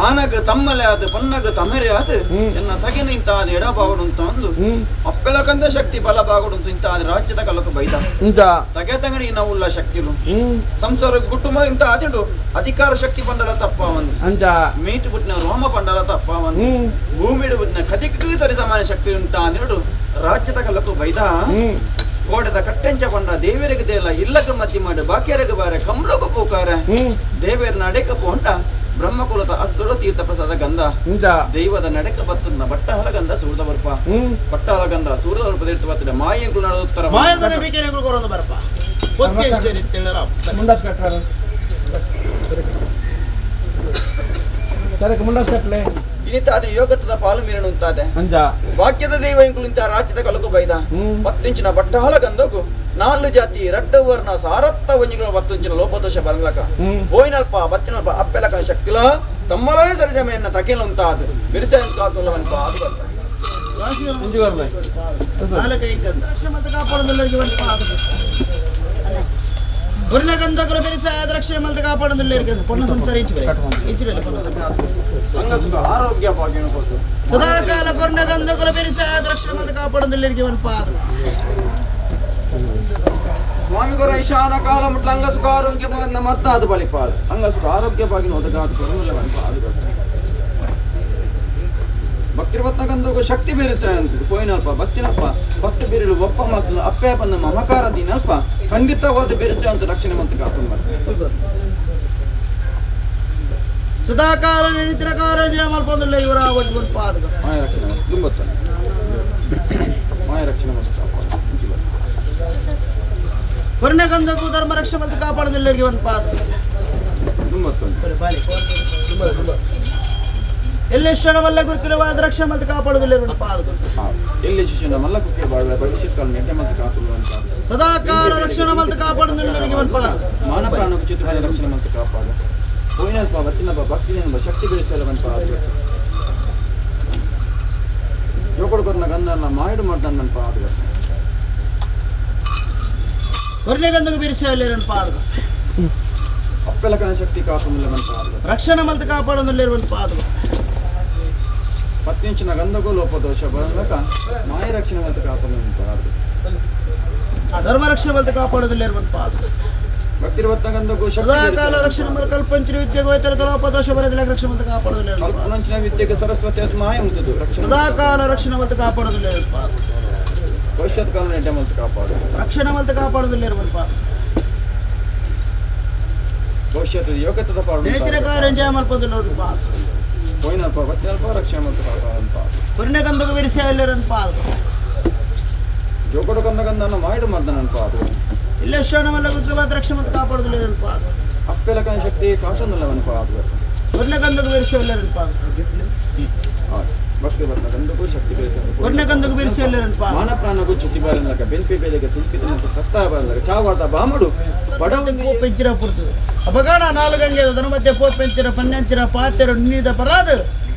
ಆನಗ ತಮ್ಮಲೆ ಅದು ಪನ್ನಗ ತಮರೆ ಅದು ಎನ್ನ ತಗೆ ನಿಂತ ಅದು ಎಡ ಬಾಗುಡು ಅಂತ ಒಂದು ಅಪ್ಪೆಲಕಂದ ಶಕ್ತಿ ಬಲ ಬಾಗುಡು ಅಂತ ಇಂತ ಅದು ರಾಜ್ಯದ ಕಲಕ ಬೈದ ತಗೆ ತಂಗಡಿ ನಾವು ಶಕ್ತಿಲು ಸಂಸಾರ ಕುಟುಂಬ ಇಂತ ಅದಿಡು ಅಧಿಕಾರ ಶಕ್ತಿ ಬಂಡಲ ತಪ್ಪ ಒಂದು ಮೀಟ್ ಬಿಟ್ಟಿನ ರೋಮ ಬಂಡಲ ತಪ್ಪ ಒಂದು ಭೂಮಿಡು ಬಿಟ್ಟಿನ ಕದಿಗೂ ಸರಿ ಸಮಾನ ಶಕ್ತಿ ಉಂಟ ಅಂದಿಡು ರಾಜ್ಯದ ಕಲಕ ಬೈದ ಗೋಡೆದ ಕಟ್ಟೆಂಚ ಬಂಡ ದೇವರಿಗೆ ದೇಲ ಇಲ್ಲಗ ಮದ್ದಿ ಮಾಡಿ ಬಾಕಿಯರಿಗೆ ಬಾರೆ ಕಂಬ್ಳಗ ಪೂಕಾರ ದೇವೇರ ನಡೆಕ ಪೋಂಟ ಬ್ರಹ್ಮಕುಲದ ಅಸ್ತುರ ತೀರ್ಥ ಪ್ರಸಾದ ಗಂಧ ದೈವದ ನಡೆಕ ಬತ್ತನ್ನ ಬಟ್ಟಹಲ ಗಂಧ ಸೂರ್ದ ಬರ್ಪ ಬಟ್ಟಹಲ ಗಂಧ ಸೂರ್ದ ಬರ್ಪ ತೀರ್ಥ ಬತ್ತಿನ ಮಾಯಗಳು ನಡುತ್ತರ ಮಾಯದನ ಬೇಕೇನೆಗಳು ಕೊರೊಂದು ಬರ್ಪ ಒಕ್ಕೆ ಇಷ್ಟೇ ನಿತ್ಯರ ಮುಂಡಾಸ್ ಕಟ್ಟಾರ ಸರಕ್ಕೆ ಮುಂಡಾಸ್ ಕಟ್ಲೆ ಇನ್ನಿತ ಅದ್ರ ಯೋಗತದ ಪಾಲು ಮೀರಣ ಉಂತಾದೆ ಅಂಜ ವಾಕ್ಯದ ದೈವ ಇಂಕುಲಿಂತ ರಾಜ್ಯದ ಕಲಕು ಬೈದ 10 ಇಂಚಿನ ಬಟ್ಟಹಲ ಗಂಧಗು 4 ಜಾತಿ ರಡ್ಡ ವರ್ಣ ಸಾರತ್ತ ವಂಜಿಗಳ 10 ಇಂಚಿನ ಲೋಪದೋಷ ಬರಲಕ ಹೋಯ್ನಲ್ಪ ಬತ್ತಿನಲ್ಪ ಅಪ್ಪೆಲಕ ಶಕ್ತಿಲ ತಮ್ಮಲನೆ ಸರಿಸಮೆಯನ್ನ ತಕೆಲ ಉಂತಾದ ಬಿರಿಸ ಕಾಸುಲವನ್ಪ ಅದು ಮುಂಜಿ ಬರ್ಲೆ ನಾಲ್ಕ ಐಕಂದ ಶ್ರೀಮಂತ ಕಾಪಾಡೋದಲ್ಲರಿಗೆ ಒಂದು ಆಗುತ್ತೆ ವರ್ಣ ಗಂಧಕರ ಬೆರಿಸ ರಕ್ಷಣೆ ಮಂತ ಕಾಪಾಡೋದಲ್ಲರಿಗೆ ಪೊನ್ನ ಸಂಸಾರ ಹೆಚ್ಚು ಪೊನ್ನ ಸಂಘ ಆರೋಗ್ಯ ಭಾಗ್ಯ ಕೊಟ್ಟು ಸದಾಕಾಲ ವರ್ಣ ಗಂಧಕರ ಬೆರಿಸ ರಕ್ಷಣೆ ಮಂತ ಕಾಪಾಡೋದಲ್ಲರಿಗೆ ಒಂದು ಪಾದ ಸ್ವಾಮಿ ಗೊರ ಈಶಾನ ಕಾಲ ಮುಟ್ಲ ಅಂಗ ಸುಖ ಆರೋಗ್ಯ ಭಾಗ ಮರ್ತ ಅದು ಬಲಿಪಾದ ಅಂಗ ಸುಖ ಆರೋಗ್ಯ ಭಾಗಿನ ಒದಗಾದ ಭಕ್ತಿರ್ವತ್ತ ಗಂಧಗೂ ಶಕ್ತಿ ಬೇರಿಸ ಅಂತ ಪೋಯಿನಲ್ಪ ಬತ್ತಿನಪ್ಪ ಭಕ್ತಿ ಬೇರಿಲು ಒಪ್ಪ ಮತ್ತು ಅಪ್ಪೆ ಪನ್ನ ಮಮಕಾರ ದಿನಲ್ಪ ಖಂಡಿತವಾದ ಬೇರಿಸ ಅಂತ ರಕ್ಷಣೆ ಮಂತ ಕಾಪಾಡ ಸದಾಕಾಲ ನಿಂತಿರ ಕಾರ್ಯ ಮಲ್ಪೊಂದಿಲ್ಲ ಇವರ ಒಂದು ಪಾದ ಮಾಯ ರಕ್ಷಣೆ ತುಂಬತ್ತ ಮಾಯ ರಕ್ಷಣೆ ಮಂತ ಕಾಪಾಡ ವರ್ಣ ಗಂಧಕ್ಕೂ ಧರ್ಮ ರಕ್ಷಣೆ ಮಂತ ಕಾಪಾಡೋದಲ್ಲರಿಗೆ ಒಂದು ಪಾದ ಎಲ್ಲಿ ಕ್ಷಣವಲ್ಲ ಗುರುಕಿರವಾದ ರಕ್ಷಣೆ ಮಂತ ಕಾಪಾಡೋದಿಲ್ಲ ಒಂದು ಪಾದ ಎಲ್ಲಿ ಶಿಷ್ಯನ ಮಲ್ಲ ಕುಕ್ಕೆ ಬಾಳುವ ಭವಿಷ್ಯತ್ ಕಾಲ ನೆಟ್ಟೆ ಮಂತ ಕಾಪಾಡುವಂತ ಸದಾಕಾಲ ರಕ್ಷಣೆ ಮಂತ ಕಾಪಾಡೋದಿಲ್ಲರಿಗೆ ಒಂದು ಪಾದ ಮಾನ ಪ್ರಾಣ ಚಿತ್ರ ರಕ್ಷಣೆ ಮಂತ ಕಾಪಾಡ ಹೋಯ್ನಲ್ಪ ಬತ್ತಿನಪ್ಪ ಭಕ್ತಿನ ಶಕ್ತಿ ಬೆಳೆಸಲವಂತ ಯೋಗಡ್ಕೊರ್ನ ಗಂಧನ ಮಾಯಿಡು ಮಾಡ್ತಾನಂಪ ಅದು ವರ್ಣ ಗಂಧకు ಬಿರಿಸಲ್ಲ ಎರಡು ಪಾದ ಅಪ್ಪೆಲಕನ ಶಕ್ತಿ ಕಾಪಾಡಲವಂತ ರಕ್ಷಣೆ ಮಂತ ಕಾಪಾಡೋದಿಲ್ಲ ಒಂದು ಪಾದ 10 ಇಂಚಿನ ಗಂಧಗೂ ಲೋಪದೋಷ ಬರಲಕ ಮಾಯ ರಕ್ಷಣೆ ಮಂತ ಕಾಪಾಡಲವಂತ ಧರ್ಮ ರಕ್ಷಣೆ ಮಂತ ಕಾಪಾಡೋದಿಲ್ಲ ಒಂದು ಪಾದ ಭಕ್ತಿರ್ವತ್ತ ಗಂಧಗೂ ಸದಾಕಾಲ ರಕ್ಷಣೆ ಮಂತ ಕಲ್ಪಂಚಿನ ವಿದ್ಯೆಗೆ ಹೋಯ್ತಾರೆ ಲೋಪದೋಷ ಬರೋದಿಲ್ಲ ರಕ್ಷಣೆ ಮಂತ ಕಾಪಾಡೋದಿಲ್ಲ ಕಲ್ಪನಂಚಿನ ವಿದ್ಯೆಗೆ ಸರಸ್ವತಿ ಅದು ಮಾಯ ಉಂಟದು ರಕ್ಷಣೆ ಸದಾಕಾಲ ರಕ್ಷಣೆ ಮಂತ ಕಾಪಾಡೋದಿಲ್ಲ ಒಂದು ಪಾದ ಭವಿಷ್ಯತ್ ಕಾಲ ನೆಟ್ಟೆ ಮಂತ ಕಾಪಾಡು ರಕ್ಷಣೆ ಮಂತ ಕಾಪಾಡೋದಿಲ್ಲ ಒಂದು ಪಾದ ಭವಿಷ್ಯತ್ ಯೋಗ್ಯತದ ಪಾಡು ನೆನೆಸಿನ ಕಾರ್ಯ ಜಯ ಮಲ್ಪೋದಿಲ್ಲ ಒಂದು ಪಾದ ಹೋಯ್ನಲ್ಪ ಬತ್ತಿನಲ್ಪ ರಕ್ಷಣೆ ಮಂತ ಕಾಪಾಡಂತ ವರ್ಣ ಗಂಧకు ಬಿರಿಸಲ್ಲ ಒಂದು ಪಾದ ಜೋಗಡು ಗಂಧನ ಮಾಯಿಡು ಮಾಡ್ತಾನಂಪ ಅದು ಇಲ್ಲ ಶ್ರವಣವಲ್ಲ ಗುರುವಾದ ರಕ್ಷಣೆ ಮಂತ ಕಾಪಾಡೋದಿಲ್ಲ ಒಂದು ಪಾದ ಅಪ್ಪೆಲಕನ ಶಕ್ತಿ ಕಾಸನ್ನಲ್ಲವನ್ಪ ಅದು ವರ್ಣ ಗಂಧకు ಬಿರಿಸಲ್ಲ ಒಂದು ಪಾದ ಭಕ್ತಿರ್ವತ್ತ ಗಂಧಗೂ ಶಕ್ತಿ ಬೆಳೆಸಲು ವರ್ಣ ಗಂಧకు ಬಿರಿಸಲ್ಲ ಒಂದು ಪಾದ ಮಾನ ಪ್ರಾಣಗೂ ಚುತಿ ಬಾರಲಕ ಬೆಂಪಿ ಬೇಲೆಗೆ ತುಲ್ಕಿತ ಮತ್ತು ಸತ್ತ ಬಾರಲಕ ಚಾವಾದ ಬಾಮಡು ಪೋ ಪೆಂಚಿರ ಪುರ್ತದೆ ಅಪಗಾನ 4 ಗಂಟೆ ಅದರ ಮಧ್ಯೆ ಪೋ ಪೆಂಚಿರ ಪನ್ನೆಂಚಿರ ಪಾತ್ಯರು ನೀಡಿದ ಪರಾದ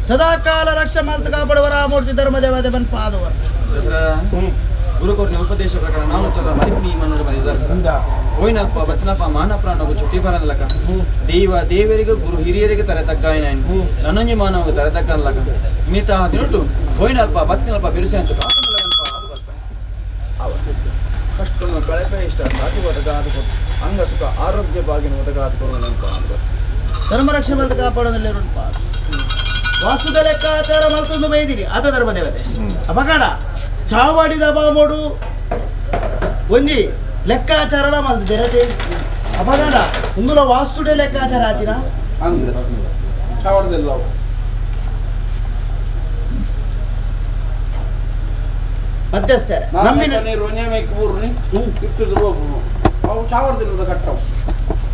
ಸದಾಕಾಲ ರಕ್ಷಣೆ ಮಂತ ಕಾಪಾಡುವರ ಮೂರ್ತಿ ಧರ್ಮದೇವತೆ ಬನ್ ಪಾದವ ಗುರುಕೋರ್ನ ಉಪದೇಶ ಪ್ರಕಾರ ನಾನು ತದ ಮರಿಪಿ ಮನೋರು ಬಂದಿದ್ದಾರೆ ಹೋಯ್ನಪ್ಪ ಬತ್ತಿನಪ್ಪ ಮಾನ ಪ್ರಾಣಗೂ ಚುತಿ ಬಾರಲಕ ದೇವರಿಗೆ ಗುರು ಹಿರಿಯರಿಗೆ ತರ ತಗ್ಗಾಯ ನನಂಜಿ ಮಾನವಗೆ ತರ ತಕ್ಕಲ್ಲಕ ಇನ್ನಿತ ತಿರುಟು ಹೋಯ್ನಲ್ಪ ಬತ್ತಿನಲ್ಪ ಬಿರುಸೆ ಅಂತ ಕಷ್ಟವನ್ನು ಕಳೆಪೆ ಇಷ್ಟ ಸಾಕಿ ಒದಗಾದ ಅಂಗ ಸುಖ ಆರೋಗ್ಯ ಬಾಗಿನ ಒದಗಾದ ಕೊಡುವಂತ ಧರ್ಮ ರಕ್ಷಣೆ ಮಂತ ಕಾಪಾಡೋದಿಲ್ಲ ಒಂದು ಪಾದ ವಾಸ್ತುದ ಲೆಕ್ಕಾಚಾರ ಮಲ್ತೊಂದು ಬೈದಿರಿ ಆತ ಧರ್ಮದೇವತೆ ಅಪಗಾಡ ಚಾವಾಡಿದ ಬಾಮೋಡು ಒಂಜಿ ಲೆಕ್ಕಾಚಾರ ಮಲ್ತಿದ್ದೀರ ಅಪಗಾಡ ಇಂದುಲ ವಾಸ್ತುಡೆ ಲೆಕ್ಕಾಚಾರ ಆತೀರಾ ಅಂದ್ರೆ ಚಾವಡದೆಲ್ಲ ಮಧ್ಯಸ್ಥರ ನಮ್ಮಿನ ನೀರು ನೇಮಕ್ಕೆ ಊರ್ನಿ ಇತ್ತು ಅವು ಚಾವಡದಿಲ್ಲದ ಕಟ್ಟವು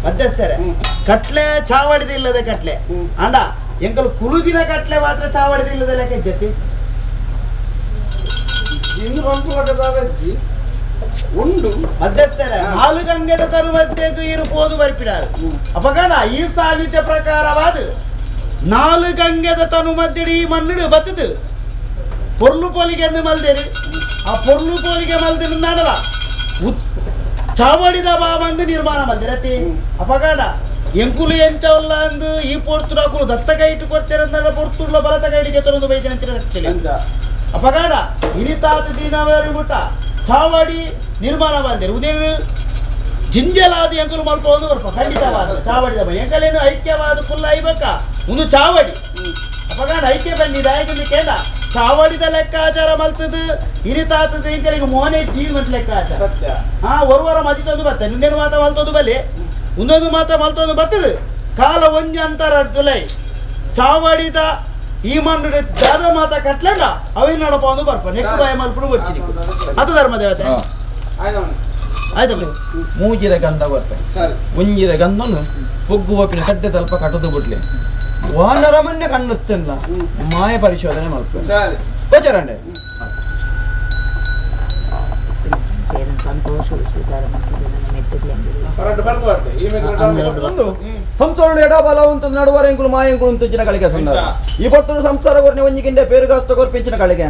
ಮಧ್ಯಸ್ಥರೇ ಕಟ್ಲೆ ಚಾವಡಿದ ಇಲ್ಲದೆ ಕಟ್ಲೆ ಅಂಡ ಎಂಕಲು ಕುಲುದಿನ ಕಟ್ಲೆ ಮಾತ್ರ ಚಾವಡಿದ ಇಲ್ಲದೆ ಲೆಕ್ಕ ಜತಿ ಉಂಡು ಮಧ್ಯಸ್ಥರ 4 ಗಂಗೆದ ತರು ಮಧ್ಯೆಗೂ ಇರುವುದು ಬರ್ಪಿನಾರು ಅಪಗಣ ಈ ಸಾಹಿತ್ಯ ಪ್ರಕಾರವಾದ 4 ಗಂಗೆದ ತನು ಮಧ್ಯಡಿ ಮಣ್ಣಿಡು ಬತ್ತದು ಪೊರ್ಲು ಪೋಲಿಗೆ ಎಂದು ಮಲ್ದೇರಿ ಆ ಪೊರ್ಲು ಪೋಲಿಗೆ ಮಲ್ದಿರುಂದಾಡಲ್ಲ ಚಾವಡಿದ ಬಾಬಂದು ನಿರ್ಮಾಣ ಮಲ್ದಿರತಿ ಅಪಗಣ ಎಂಕುಲು ಎಂಚವಲ್ಲ ಅಂದು ಈ ಪೊರ್ತುಡಾಕುಲು ದತ್ತ ಕೈ ಇಟ್ಟು ಕೊಡ್ತೇರಂದ್ರೆ ಪೊರ್ತುಡ್ಲ ಬಲತ ಕೈಡಿಗೆ ತರೊಂದು ಬೈದಿನ ಅಪಗಣ ಇನಿತಾತ ದಿನವರಿ ಬಿಟ್ಟ ಚಾವಡಿ ನಿರ್ಮಾಣ ಮಾಡಿದೆ ಉದಯ ಜಿಂಜಲಾದ ಎಂಕಲು ಮಲ್ಪೋದು ಬರ್ಪ ಖಂಡಿತವಾದ ಚಾವಡಿದ ಎಂಕಲೇನು ಐಕ್ಯವಾದ ಫುಲ್ ಐಬೇಕ ಒಂದು ಚಾವಡಿ ಅಪಗಾಡ ಐಕ್ಯ ಬಂದಿದೆ ಆಯ್ತು ಕೇಳ ಚಾವಡಿದ ಲೆಕ್ಕಾಚಾರ ಮಲ್ತದು ಇನಿತಾತದ ಎಂಕಲಿಗೆ ಮೋನೆ ಜೀವನ ಲೆಕ್ಕಾಚಾರ ಒರ್ವರ ಮಜಿತೊಂದು ಬರ್ತದೆ ಮುಂದೇನು ಮಾತ ಮಲ್ತೋದು ಬಲ್ಲಿ ಒಂದೊಂದು ಮಾತ ಮಲ್ತೋದು ಬರ್ತದೆ ಕಾಲ ಒಂಜಿ ಅಂತರ ತುಲೈ ಚಾವಡಿದ ಈ ಮಂಡು ದಾದ ಮಾತ ಕಟ್ಲಲ್ಲ ಅವೇನು ನಡಪ ಒಂದು ಬರ್ಪ ನೆಕ್ಕು ಬಾಯ ಮಲ್ಪಡು ಬರ್ಚಿನಿ ಅದು ಧರ್ಮ ದೇವತೆ ಆಯ್ತು ಮೂಜಿರ ಗಂಧ ಬರ್ತದೆ ಒಂಜಿರ ಗಂಧನು ಪೊಗ್ಗು ಒಪ್ಪಿನ ಸಡ್ಡೆ ತಲ್ಪ ಕಟ್ಟದು ಬಿಡ್ಲಿ ವಾನರ ಮನ್ನೆ ಕಣ್ಣುತ್ತಲ್ಲ ಮಾಯ ಪರಿಶೋಧನೆ ಮಾಡ್ತಾರೆ ಗೋಚರಂಡೆ ಸಂಸಾರ ಎಡಬಲ ಉಂಟು ನಡುವರ ಎಂಕುಲು ಮಾಯ ಎಂಕುಲು ಉಂತಿನ ಕಳಿಗೆ ಸಂದರ್ಭ ಈ ಪೊತ್ತುಡು ಸಂಸಾರ ಕೊರ್ನೆ ಒಂಜಿಗಿಂಡೆ ಪೇರು ಗಾಸ್ತ ಕೊರ್ಪಿಂಚಿನ ಕಳಿಗೆ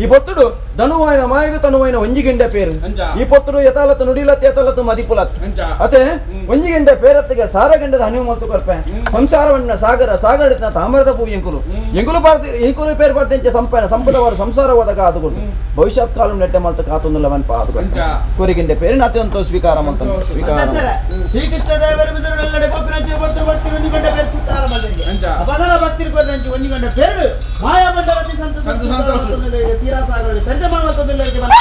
ಈ ಪೊತ್ತುಡು ಧನುವಾಯಿನ ಮಾಯಗ ತನುವಾಯಿನ ಒಂಜಿಗಿಂಡೆ ಪೇರು ಈ ಪೊತ್ತುಡು ಯತಾಲತ್ತು ನುಡಿಲತ್ತು ಯತಾಲತ್ತು ಮದಿಪುಲತ್ ಅತೆ ಒಂಜಿಗಿಂಡೆ ಪೇರತ್ತಿಗೆ ಸಾರಗಂಡದ ಹನಿವು ಮಲ್ತು ಕೊರ್ಪೆ ಸಂಸಾರವನ್ನ ಸಾಗರ ತಾಮ್ರದ ಪೂ ಎಂಕುಲು ಎಂಕುಲು ಪೇರು ಪಡ್ತಿಂಚೆ ಸಂಪಾಯನ ಸಂಪದವಾದ ಸಂಸಾರವಾದಾಗ ಆದುಕೊಂಡು ಭವಿಷ್ಯತ್ ಕಾಲ ನೆಟ್ಟೆ ಮಲ್ತು ಕಾತೊಂದುಲ್ಲವನ್ ಪಾದು ಕೊರಿಗಿಂಡೆ ಪೇರಿನ ಅತ್ಯಂತ ಸ್ವೀಕಾರ ಮಂತ ಸ್ವೀಕಾರ ಶ್ರೀಕೃಷ್ಣ ದೇವರ ಬಿದರುಡೆಲ್ಲಡೆ ಗೋಪಿನಾಚಿ ಭಕ್ತರು ಭಕ್ತಿರು ಒಂದು ಗಂಟೆ ಪೇರು ಸುತ್ತಾರ ಬಂದಿಗೆ ಅಪಗಣ ಭಕ್ತಿರು ಕೊರಂಚಿ ಒಂದು ಗಂಟೆ ಪೇರು ಮಾಯಾ ಬಂಡವತಿ ಸಂತೋಷ ತೀರಾಸಾಗರ ಸಂಜೆ ಮಾಡುವಂತದ್ದು ಬಂದ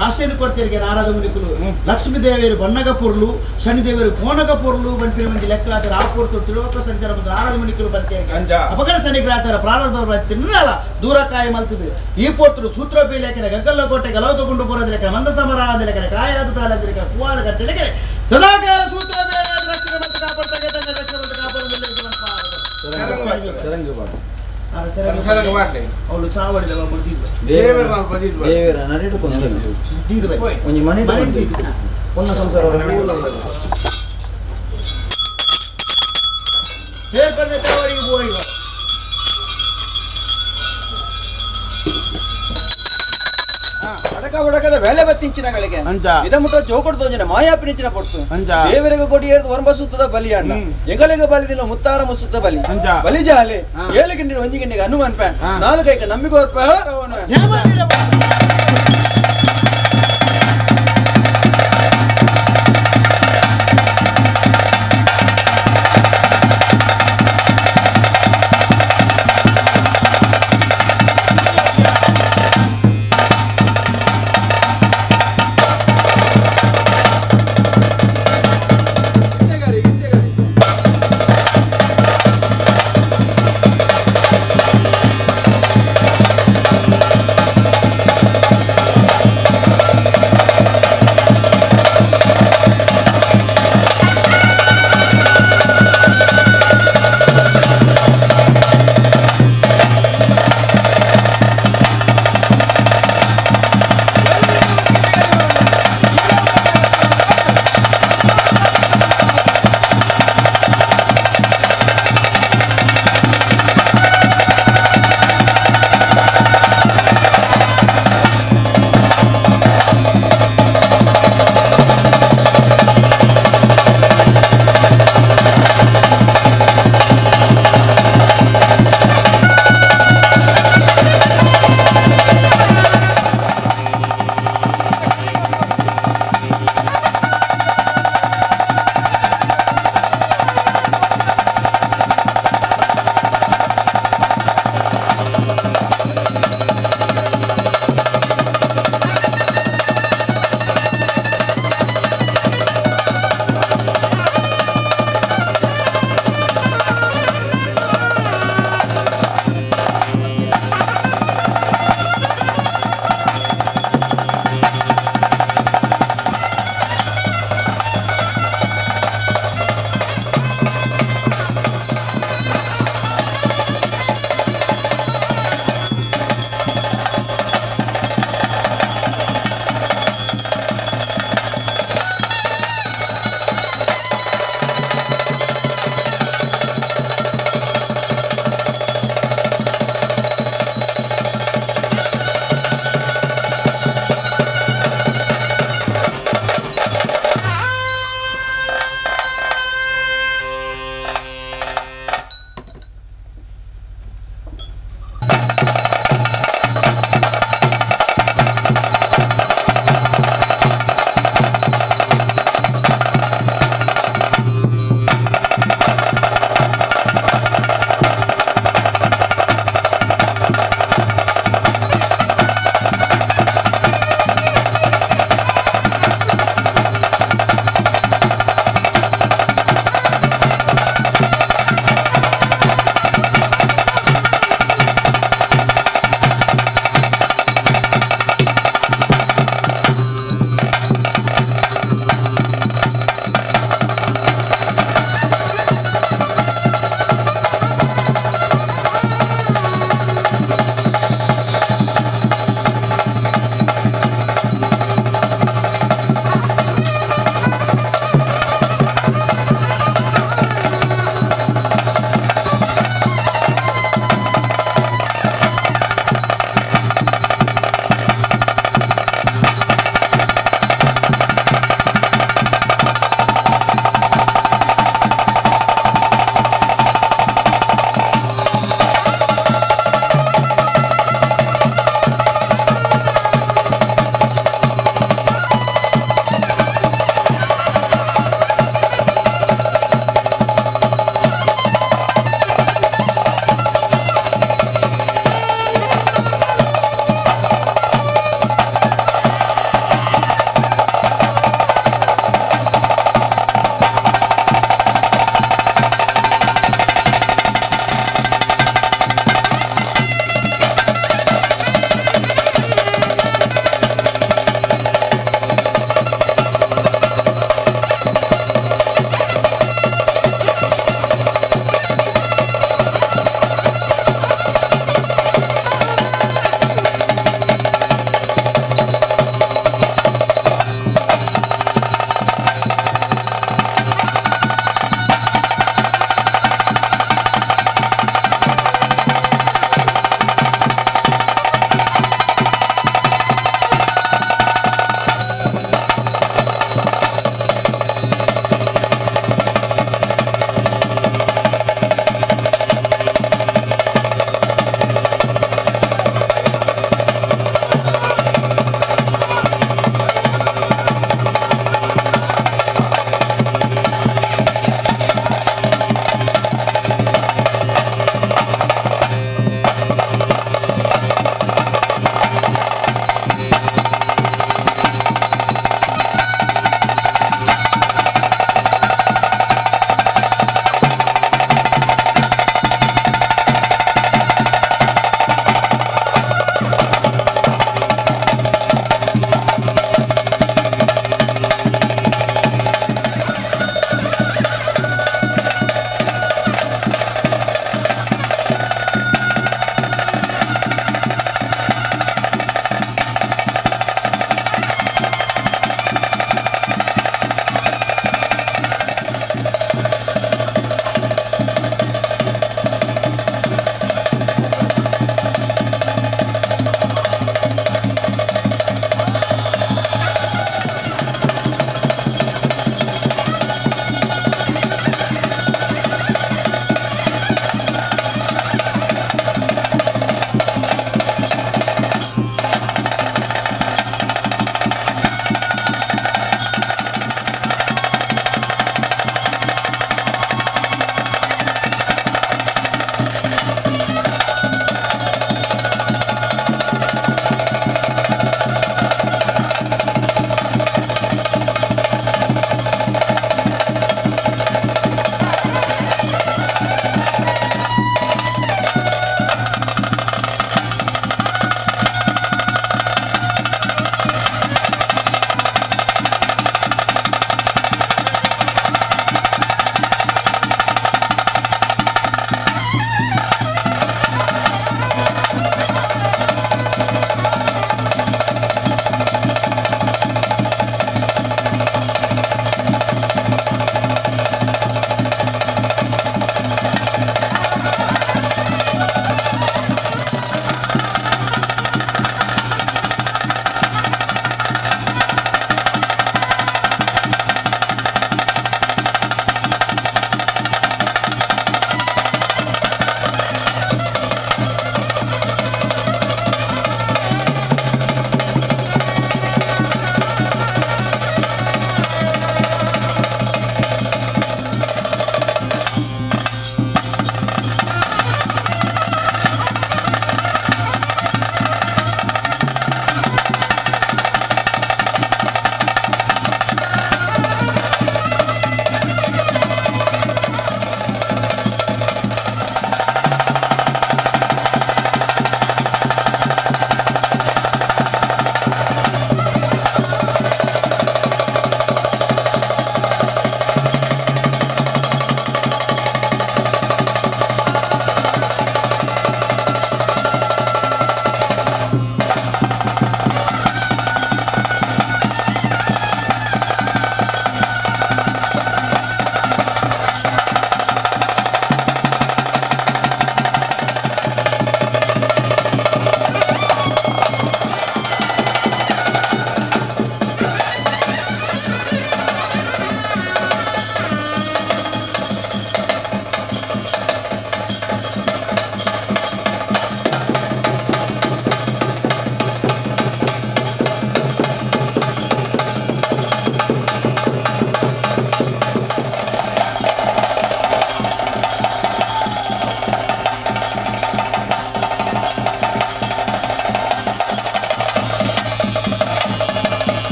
ಭಾಷೆಯನ್ನು ಕೊಡ್ತೀರಿಗೆ ನಾರದ ಮುನಿಕುಲು ಲಕ್ಷ್ಮೀ ದೇವಿಯರು ಬಣ್ಣಗ ಪೊರ್ಲು ಶನಿ ದೇವಿಯರು ಕೋನಗ ಪೊರ್ಲು ಬಂಪಿನ ಮಂದಿ ಲೆಕ್ಕ ಆ ಪೊರ್ತು ತಿಳುವಕ ಸಂಚಾರ ಬಂದು ನಾರದ ಮುನಿಕುಲು ಬಂತೇರಿಗೆ ಅಪಗಣ ಶನಿ ಗ್ರಾಚಾರ ಪ್ರಾರಂಭ ತಿನ್ನಲ್ಲ ದೂರಕಾಯ ಮಲ್ತದು ಈ ಪೊರ್ತರು ಸೂತ್ರ ಬೇಲೆಕರ ಗಗ್ಗಲ್ಲ ಕೋಟೆ ಗಲವ ತಗೊಂಡು ಬರೋದ ಲೆಕ್ಕ ಮಂದ ಸಮರ ಆದ ಲೆಕ್ಕ ಕಾಯಾದ ತಾಲ ಲೆಕ್ಕ ಪೂವಾದ ಕರ್ತೆ ಲೆಕ್ಕ ಸದಾಕಾಲ ಸೂತ್ರ ಬೇಲೆ ರಕ್ಷಣೆ ಬಂದು ಕಾಪಾಡ್ತಾಗೆ ತಂಗ ರಕ್ಷಣೆ ಬಂದು ಕಾಪಾಡೋದಿಲ್ಲ ಅವಳು ಚಾವಡಿದವ ದೇವರ ನಡೆದುಕೊಂಡು ಒಂದು ಮನೆ ಒಂದು ಸಂಸಾರ ಚಾವಡಿಗೆ ಹೋಗಿ ಹುಡಕದ ವೇಳೆ ಬತ್ತಿಂಚಿನಗಳಿಗೆ ಇದ ಮುಟ್ಟ ಚೌಕಟ್ಟು ತೋಂಜಿನ ಮಾಯಾಪಿನಿಂಚಿನ ಪೊಡ್ಸು ದೇವರಿಗೆ ಕೊಡಿ ಏರ್ದು ವರ್ಮ ಸುತ್ತದ ಬಲಿ ಅಣ್ಣ ಎಂಗಲಿಗೆ ಬಲಿದಿನ ಮುತ್ತಾರ ಮುಸುತ್ತ ಬಲಿ ಬಲಿ ಜಾಲಿ 7 ಗಂಟೆ 1 ಗಂಟೆಗೆ ಹನುಮನ್ ಪೆ 4 ಗಂಟೆ ನಮ್ಮಿಗೋರ್ಪ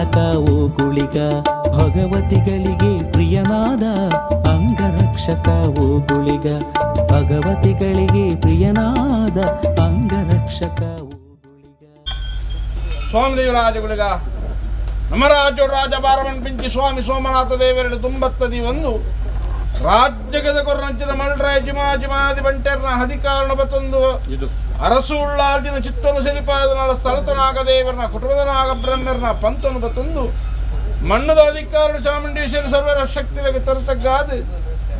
ಪಾಲಕ ಓ ಗುಳಿಗ ಭಗವತಿಗಳಿಗೆ ಪ್ರಿಯನಾದ ಅಂಗರಕ್ಷಕ ಓ ಗುಳಿಗ ಭಗವತಿಗಳಿಗೆ ಪ್ರಿಯನಾದ ಅಂಗರಕ್ಷಕ ಓ ಗುಳಿಗ. ಸ್ವಾಮಿ ದೇವರಾಜಗುಳಿಗ ನಮ್ಮ ರಾಜ ಬಾರವನ್ ಪಿಂಚಿ ಸ್ವಾಮಿ ಸೋಮನಾಥ ದೇವರಡು ತುಂಬತ್ತದಿ ಒಂದು ರಾಜ್ಯಗದ ಕೊರ್ರಂಚಿನ ಮಲ್ರಾಯ ಜಿಮಾದಿ ಬಂಟೆರ್ನ ಅಧಿಕಾರಣ ಬತ್ತೊಂದು ಅರಸು ಉಳ್ಳಾದಿನ ಚಿತ್ತನು ಸಿರಿಪಾದನಾಳ ಸ್ಥಳತನಾಗದೇವರನ ಕುಟುಂಬದ ನಾಗಬ್ರಹ್ಮರನ ಪಂತನು ಬತ್ತೊಂದು ಮಣ್ಣದ ಅಧಿಕಾರ ಚಾಮುಂಡೇಶ್ವರಿ ಸರ್ವರ ಶಕ್ತಿಗಳಿಗೆ ತರತಗ್ಗಾದ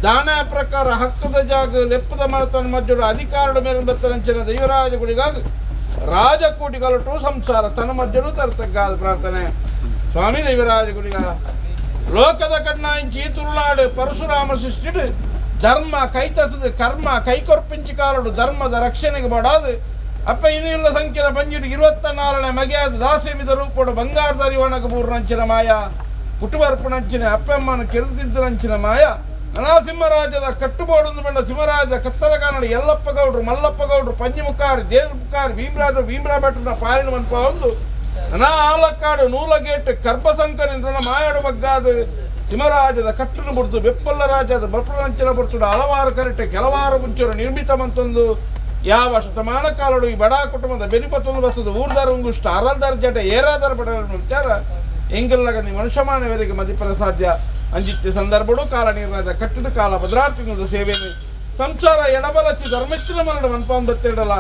ದಾನ ಪ್ರಕಾರ ಹಕ್ಕದ ಜಾಗ ಲೆಪ್ಪದ ಮಳತನ ಮಧ್ಯದ ಅಧಿಕಾರದ ಮೇಲೆ ಬತ್ತನಂಚಿನ ದೈವರಾಜಗುಳಿಗಾಗ ರಾಜಕೋಟಿ ಕಲಟು ಸಂಸಾರ ತನ್ನ ಮಧ್ಯನೂ ತರತಗ್ಗಾದ ಪ್ರಾರ್ಥನೆ. ಸ್ವಾಮಿ ದೈವರಾಜಗುಳಿಗ ಲೋಕದ ಕಣ್ಣಾಂಚಿ ತುರುಳಾಡು ಪರಶುರಾಮ ಸೃಷ್ಟಿಡು ಧರ್ಮ ಕೈತದ ಕರ್ಮ ಕೈಕೊರ್ಪಿಂಚಿ ಕಾಲಡು ಧರ್ಮದ ರಕ್ಷಣೆಗೆ ಬಡಾದು ಅಪ್ಪ ಇನ್ನಿಲ್ಲ ಸಂಖ್ಯೆನ ಬಂಜಿಡು 24ನೇ ಮಗೆಯಾದ ದಾಸೇಮಿದ ರೂಪಡು ಬಂಗಾರದಾರಿ ಒಣಗಬೂರ್ನಂಚಿನ ಮಾಯ ಕುಟುಂಬರ್ಪಣಂಚಿನ ಅಪ್ಪಮ್ಮನ ಕೆರೆದಿದ್ದರಂಚಿನ ಮಾಯ ಅನಾಸಿಂಹರಾಜದ ಕಟ್ಟುಬೋಡೊಂದು ಬಂಡ ಸಿಂಹರಾಜ ಕತ್ತಲ ಕಾನಡ ಯಲ್ಲಪ್ಪ ಗೌಡ್ರು ಮಲ್ಲಪ್ಪ ಗೌಡ್ರು ಪಂಜಿಮುಖಾರಿ ದೇವಮುಖಾರಿ ಭೀಮರಾ ಭಟ್ರನ ಪಾಲಿನ ಮನ್ಪ ಒಂದು ಅನಾ ಆಲಕ್ಕಾಡು ನೂಲಗೇಟ್ ಕರ್ಪಸಂಕನಿಂದ ಮಾಯಾಡು ಬಗ್ಗಾದ ಸಿಂಹರಾಜದ ಕಟ್ಟನ್ನು ಬಿಡ್ತು ಬೆಪ್ಪಲ್ಲ ರಾಜದ ಬಪ್ರಂಚಿನ ಬಿಡ್ತುಡು ಹಲವಾರು ಕರೆಟೆ ಕೆಲವಾರು ಮುಂಚೂರು ನಿರ್ಮಿತ ಮಂತೊಂದು ಯಾವ ಶತಮಾನ ಕಾಲಡು ಈ ಬಡ ಕುಟುಂಬದ ಬೆನಿಪತ್ತೊಂದು ಬರ್ತದೆ ಊರ್ದಾರ ಉಂಗುಷ್ಟ ಅರಲ್ದಾರ ಜಟ ಏರಾದಾರ ಬಡ ವಿಚಾರ ಎಂಗೆಲ್ಲಗ ನೀವು ಮನುಷ್ಯಮಾನವರಿಗೆ ಮದಿಪರ ಸಾಧ್ಯ ಅಂಜಿತ್ಯ ಸಂದರ್ಭಡು ಕಾಲ ನಿರ್ಣಯದ ಕಟ್ಟಡ ಕಾಲ ಭದ್ರಾರ್ಥಿಂಗದ ಸೇವೆಯನ್ನು ಸಂಸಾರ ಎಡಬಲಚಿ ಧರ್ಮಚ್ಚಿನ ಮರಣ ಮನ್ಪೊಂದತ್ತಿಡಲ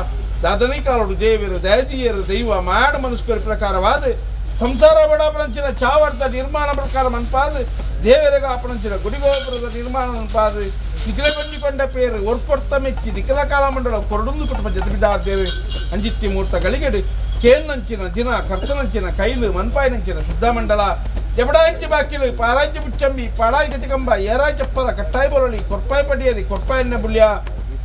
ದಾದನಿ ಕಾಲಡು ದೇವಿಯರು ದಯಜಿಯರು ದೈವ ಮಾಡ ಮನುಷ್ಕರಿ ಪ್ರಕಾರವಾದ ಸಂಸಾರ ಬಡಾಪಣಂಚಿನ ಚಾವರ್ದ ನಿರ್ಮಾಣ ಪ್ರಕಾರ ಮನ್ಪಾದ ದೇವರಿಗೆ ಆಪಣಂಚಿನ ಗುಡಿಗೋಪುರದ ನಿರ್ಮಾಣ ಮನ್ಪಾದ ನಿಖಿಲ ಕೊಂಡಿಕೊಂಡ ಪೇರು ಒರ್ಪೊರ್ತ ಮೆಚ್ಚಿ ನಿಖಿಲ ಕಾಲ ಮಂಡಲ ಕೊರಡೊಂದು ಕುಟುಂಬ ಜತಬಿದ್ದಾದ್ದೇವೆ ಅಂಜಿತ್ತಿ ಮೂರ್ತ ಗಳಿಗೆಡು ಕೇನ್ನಂಚಿನ ದಿನ ಕರ್ತನಂಚಿನ ಕೈಲು ಮನ್ಪಾಯಿನಂಚಿನ ಶುದ್ಧ ಮಂಡಲ ಜಬಡಾಂಚಿ ಬಾಕಿಲು ಪಾರಾಂಚಿ ಮುಚ್ಚಂಬಿ ಪಾಡಾಯಿ ಗತಿಕಂಬ ಏರಾಯಿ ಚಪ್ಪಲ ಕಟ್ಟಾಯಿ ಬೊರಳಿ ಕೊರ್ಪಾಯಿ ಪಡಿಯರಿ ಕೊರ್ಪಾಯನ್ನ ಬುಳ್ಯ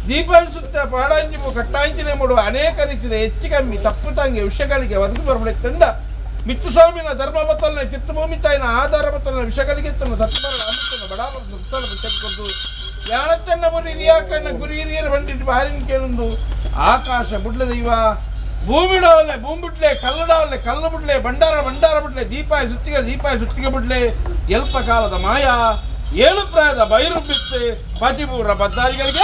ದೀಪಾಯಿ ಸುತ್ತ ಪಾಡಾಂಚಿ ಕಟ್ಟಾಂಚಿನೇ ಮೂಡುವ ಅನೇಕ ರೀತಿಯ ಹೆಚ್ಚು ಕಮ್ಮಿ ತಪ್ಪು ತಂಗಿ ವಿಷಯಗಳಿಗೆ ಒದಗಿ ಬರಬಡೆ ತಂಡ ಮಿತ್ತು ಸ್ವಾಮಿನ ಧರ್ಮ ಬತ್ತಲನ ಚಿತ್ತಭೂಮಿ ತಾಯಿನ ಆಧಾರ ಬತ್ತಲನ ವಿಷಯಗಳಿಗೆ ತನ್ನ ದತ್ತನ ಅಮಿತನ ಬಡಾವರ ನುಕ್ತಲ ಬಿಟ್ಟುಕೊಂಡು ಯಾರತ್ತನ್ನ ಬರೀ ಹಿರಿಯಾಕಣ್ಣ ಗುರಿ ಹಿರಿಯರ ಬಂಡಿಟ್ಟು ಬಾರಿನ ಕೇಳೊಂದು ಆಕಾಶ ಬುಡ್ಲ ದೈವ ಭೂಮಿಡವಲ್ಲೆ ಭೂಮಿ ಬಿಡ್ಲೆ ಕಲ್ಲಡವಲ್ಲೆ ಕಲ್ಲು ಬಿಡ್ಲೆ ಬಂಡಾರ ಬಿಡ್ಲೆ ದೀಪಾಯಿ ಸುತ್ತಿಗೆ ಬಿಡ್ಲೆ ಎಲ್ಪ ಕಾಲದ ಮಾಯ 7 ಪ್ರಾಯದ ಬೈರು ಬಿತ್ತೆ ಪತಿಪೂರ ಬದ್ದಾರಿಗಳಿಗೆ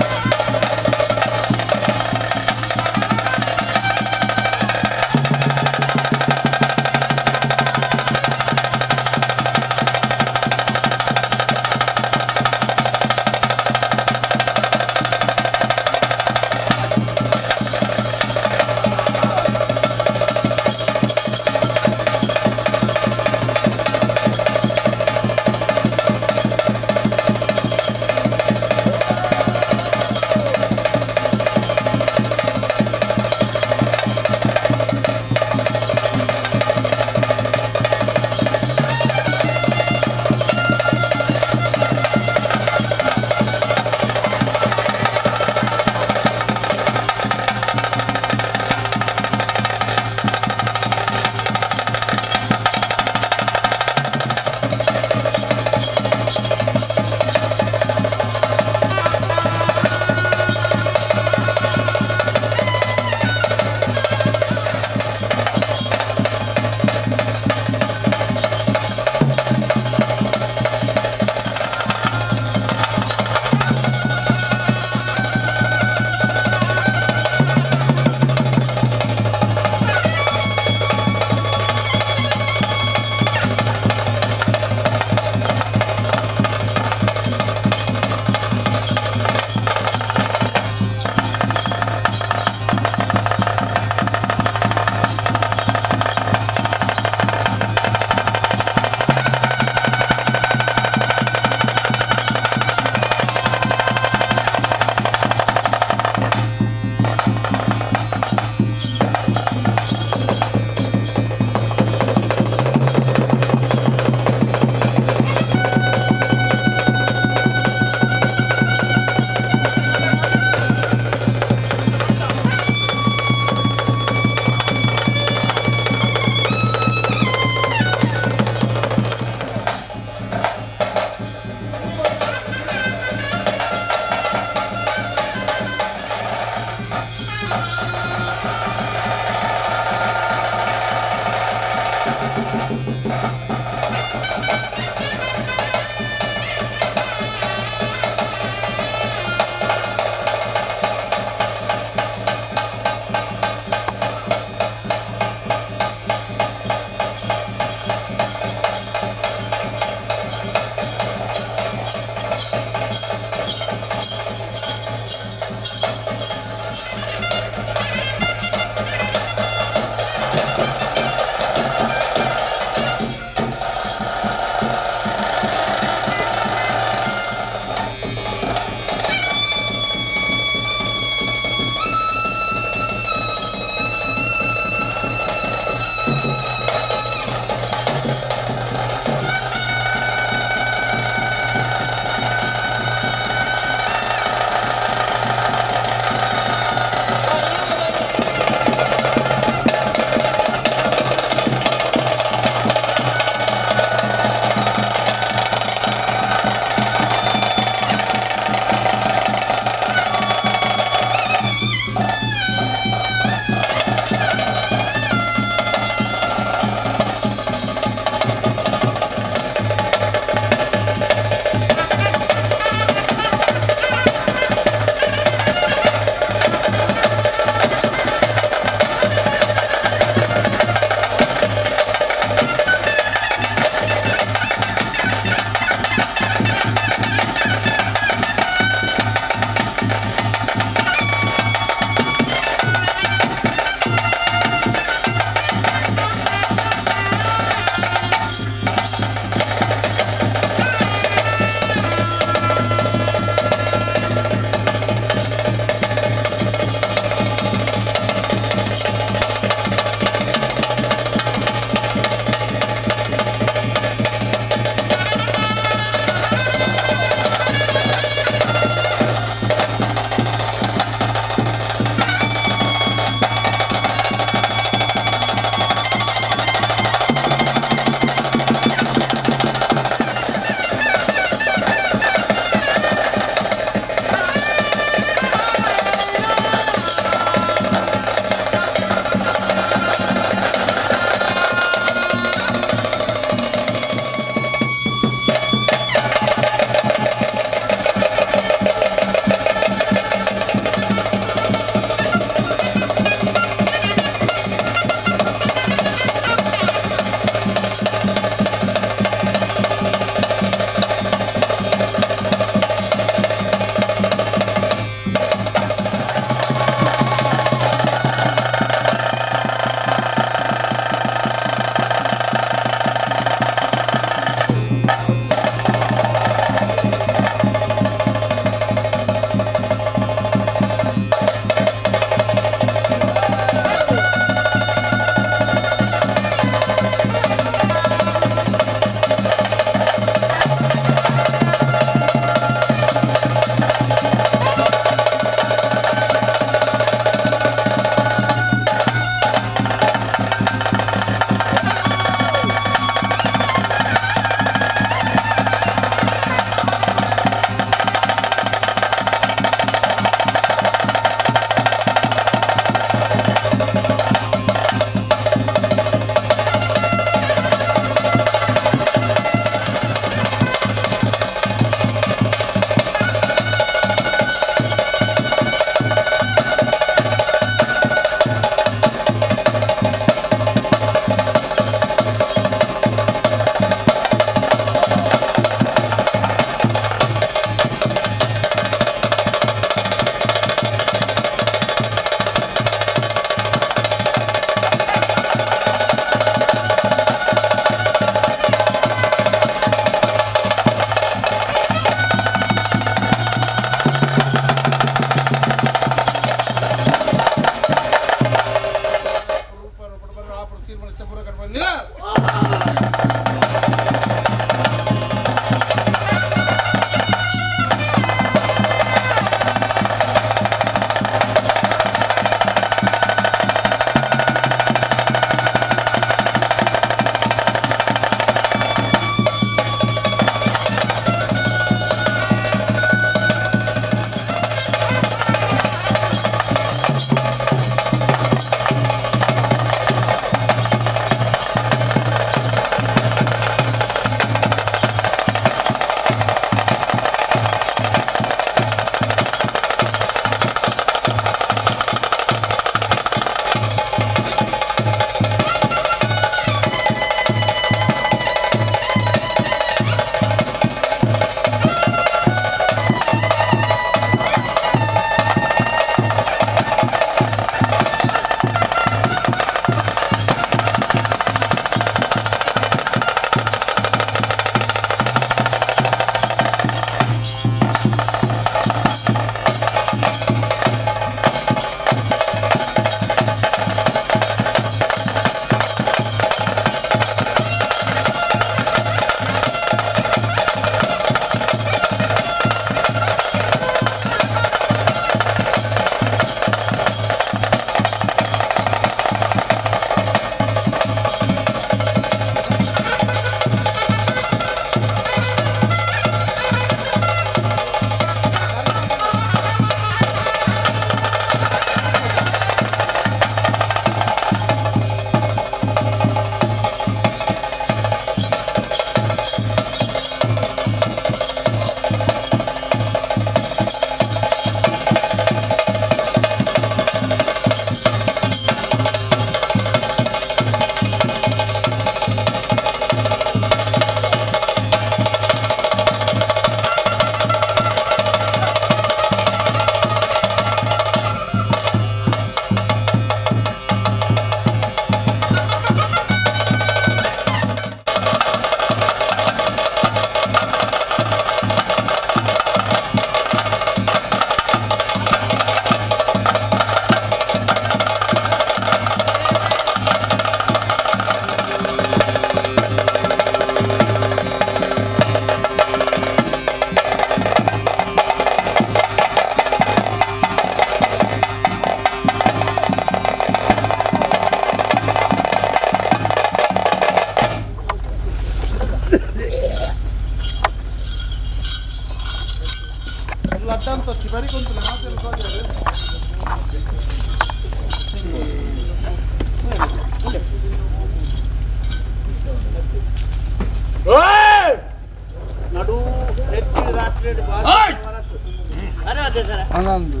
ಉಂಟು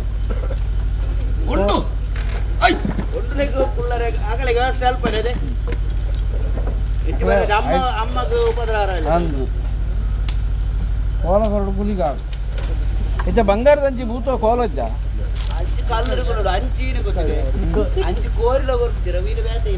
ಒಟ್ಟು ಪುಲ್ಲರೆ ಆಗಲಿಗ ಸ್ವಲ್ಪ ಇದೆ ಅಮ್ಮ ಅಮ್ಮಗೂ ಉಪದ್ರವ ಕೋಲಗೊರಡು ಪುಲಿಗಾಡು ಇತ್ತ ಬಂಗಾರದ ಅಂಚಿ ಭೂತ ಕೋಲಜ್ಜ ಅಂಚಿ ಕಲ್ಲರು ನೋಡು ಅಂಚಿನ ಗೊತ್ತಿದೆ ಅಂಚಿ ಕೋರಿಲ ಗೊತ್ತಿರ ವೀರ ಬೇಟೆ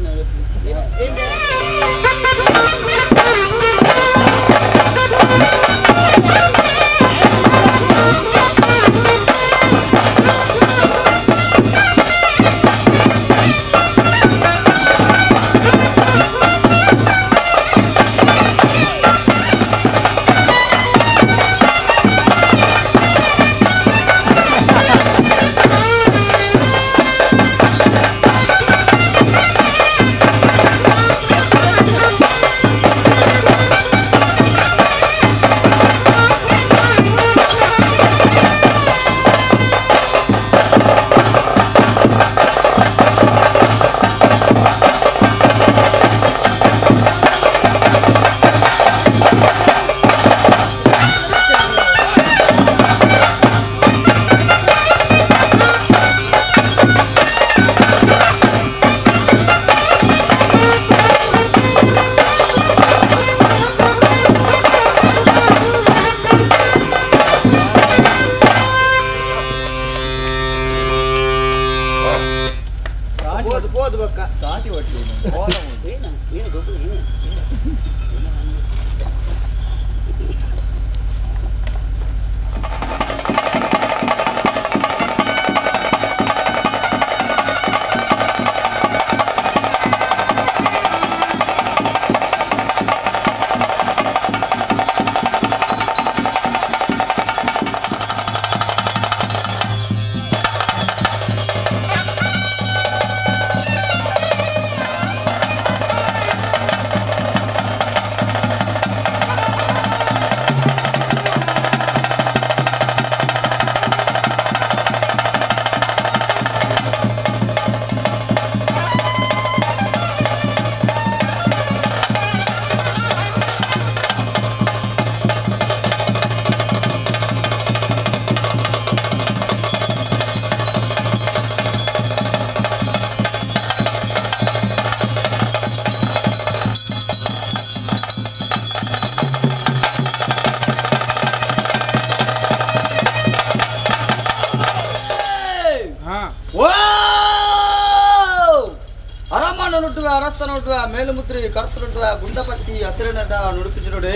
ನುಟ್ಟುವ ಅರಸ ನುಟ್ಟುವ ಮೇಲುಮುದ್ರಿ ಕರ್ತೃ ನುಟ್ಟುವ ಗುಂಡಪತ್ತಿ ಹಸಿರಿನಡ ನುಡುಪಿಸಿರುಡೆ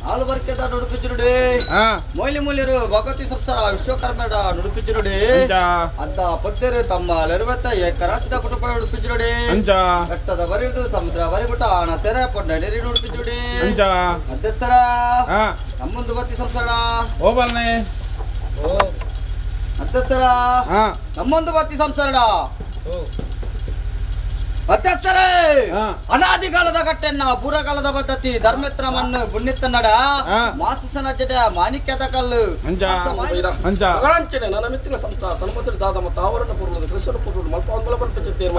ಹಾಲು ಬರ್ಕೆದ ನುಡುಪಿಸಿರುಡೆ ಮೊಯ್ಲಿ ಮೂಲ್ಯರು ಭಗವತಿ ಸಂಸಾರ ವಿಶ್ವಕರ್ಮಡ ನುಡುಪಿಸಿರುಡೆ ಅಂತ ಪದ್ಯರು ತಮ್ಮ ಲೆರುವತ್ತ ಏಕರಾಶಿದ ಕುಟುಂಬ ನುಡುಪಿಸಿರುಡೆ ಘಟ್ಟದ ಬರಿದು ಸಮುದ್ರ ಬರಿಬಿಟ್ಟ ಹಣ ತೆರೆ ಪೊಂಡ ನೆರಿ ನುಡುಪಿಸಿರುಡೆ ಮಧ್ಯಸ್ಥರ ನಮ್ಮೊಂದು ಬತ್ತಿ ಸಂಸಾರ ಮಧ್ಯಸ್ಥರ ನಮ್ಮೊಂದು ಬತ್ತಿ ಸಂಸಾರ ಮಧ್ಯಸ್ಥರೇ ಅನಾದಿಕಾಲದ ಘಟ್ಟೆನ್ನ ಪೂರ್ವಕಾಲದ ಪದ್ಧತಿ ಧರ್ಮಿತ್ರ ಮಣ್ಣು ಪುಣ್ಯತ್ತನ್ನಡ ಮಾಸನ ಜಡ ಮಾಣಿಕ್ಯದ ಕಲ್ಲು ನನ್ನ ಮಿತ್ರ ಸಂಸಾರ ತನ್ಮಂತ್ರಿ ದಾದ ಮತ್ತು ಆವರಣ ಪೂರ್ವದ ಕೃಷ್ಣ ಪೂರ್ವ ಮಲ್ಪಾಂಬಲ ಪಂಪಿಸುತ್ತೇನೆ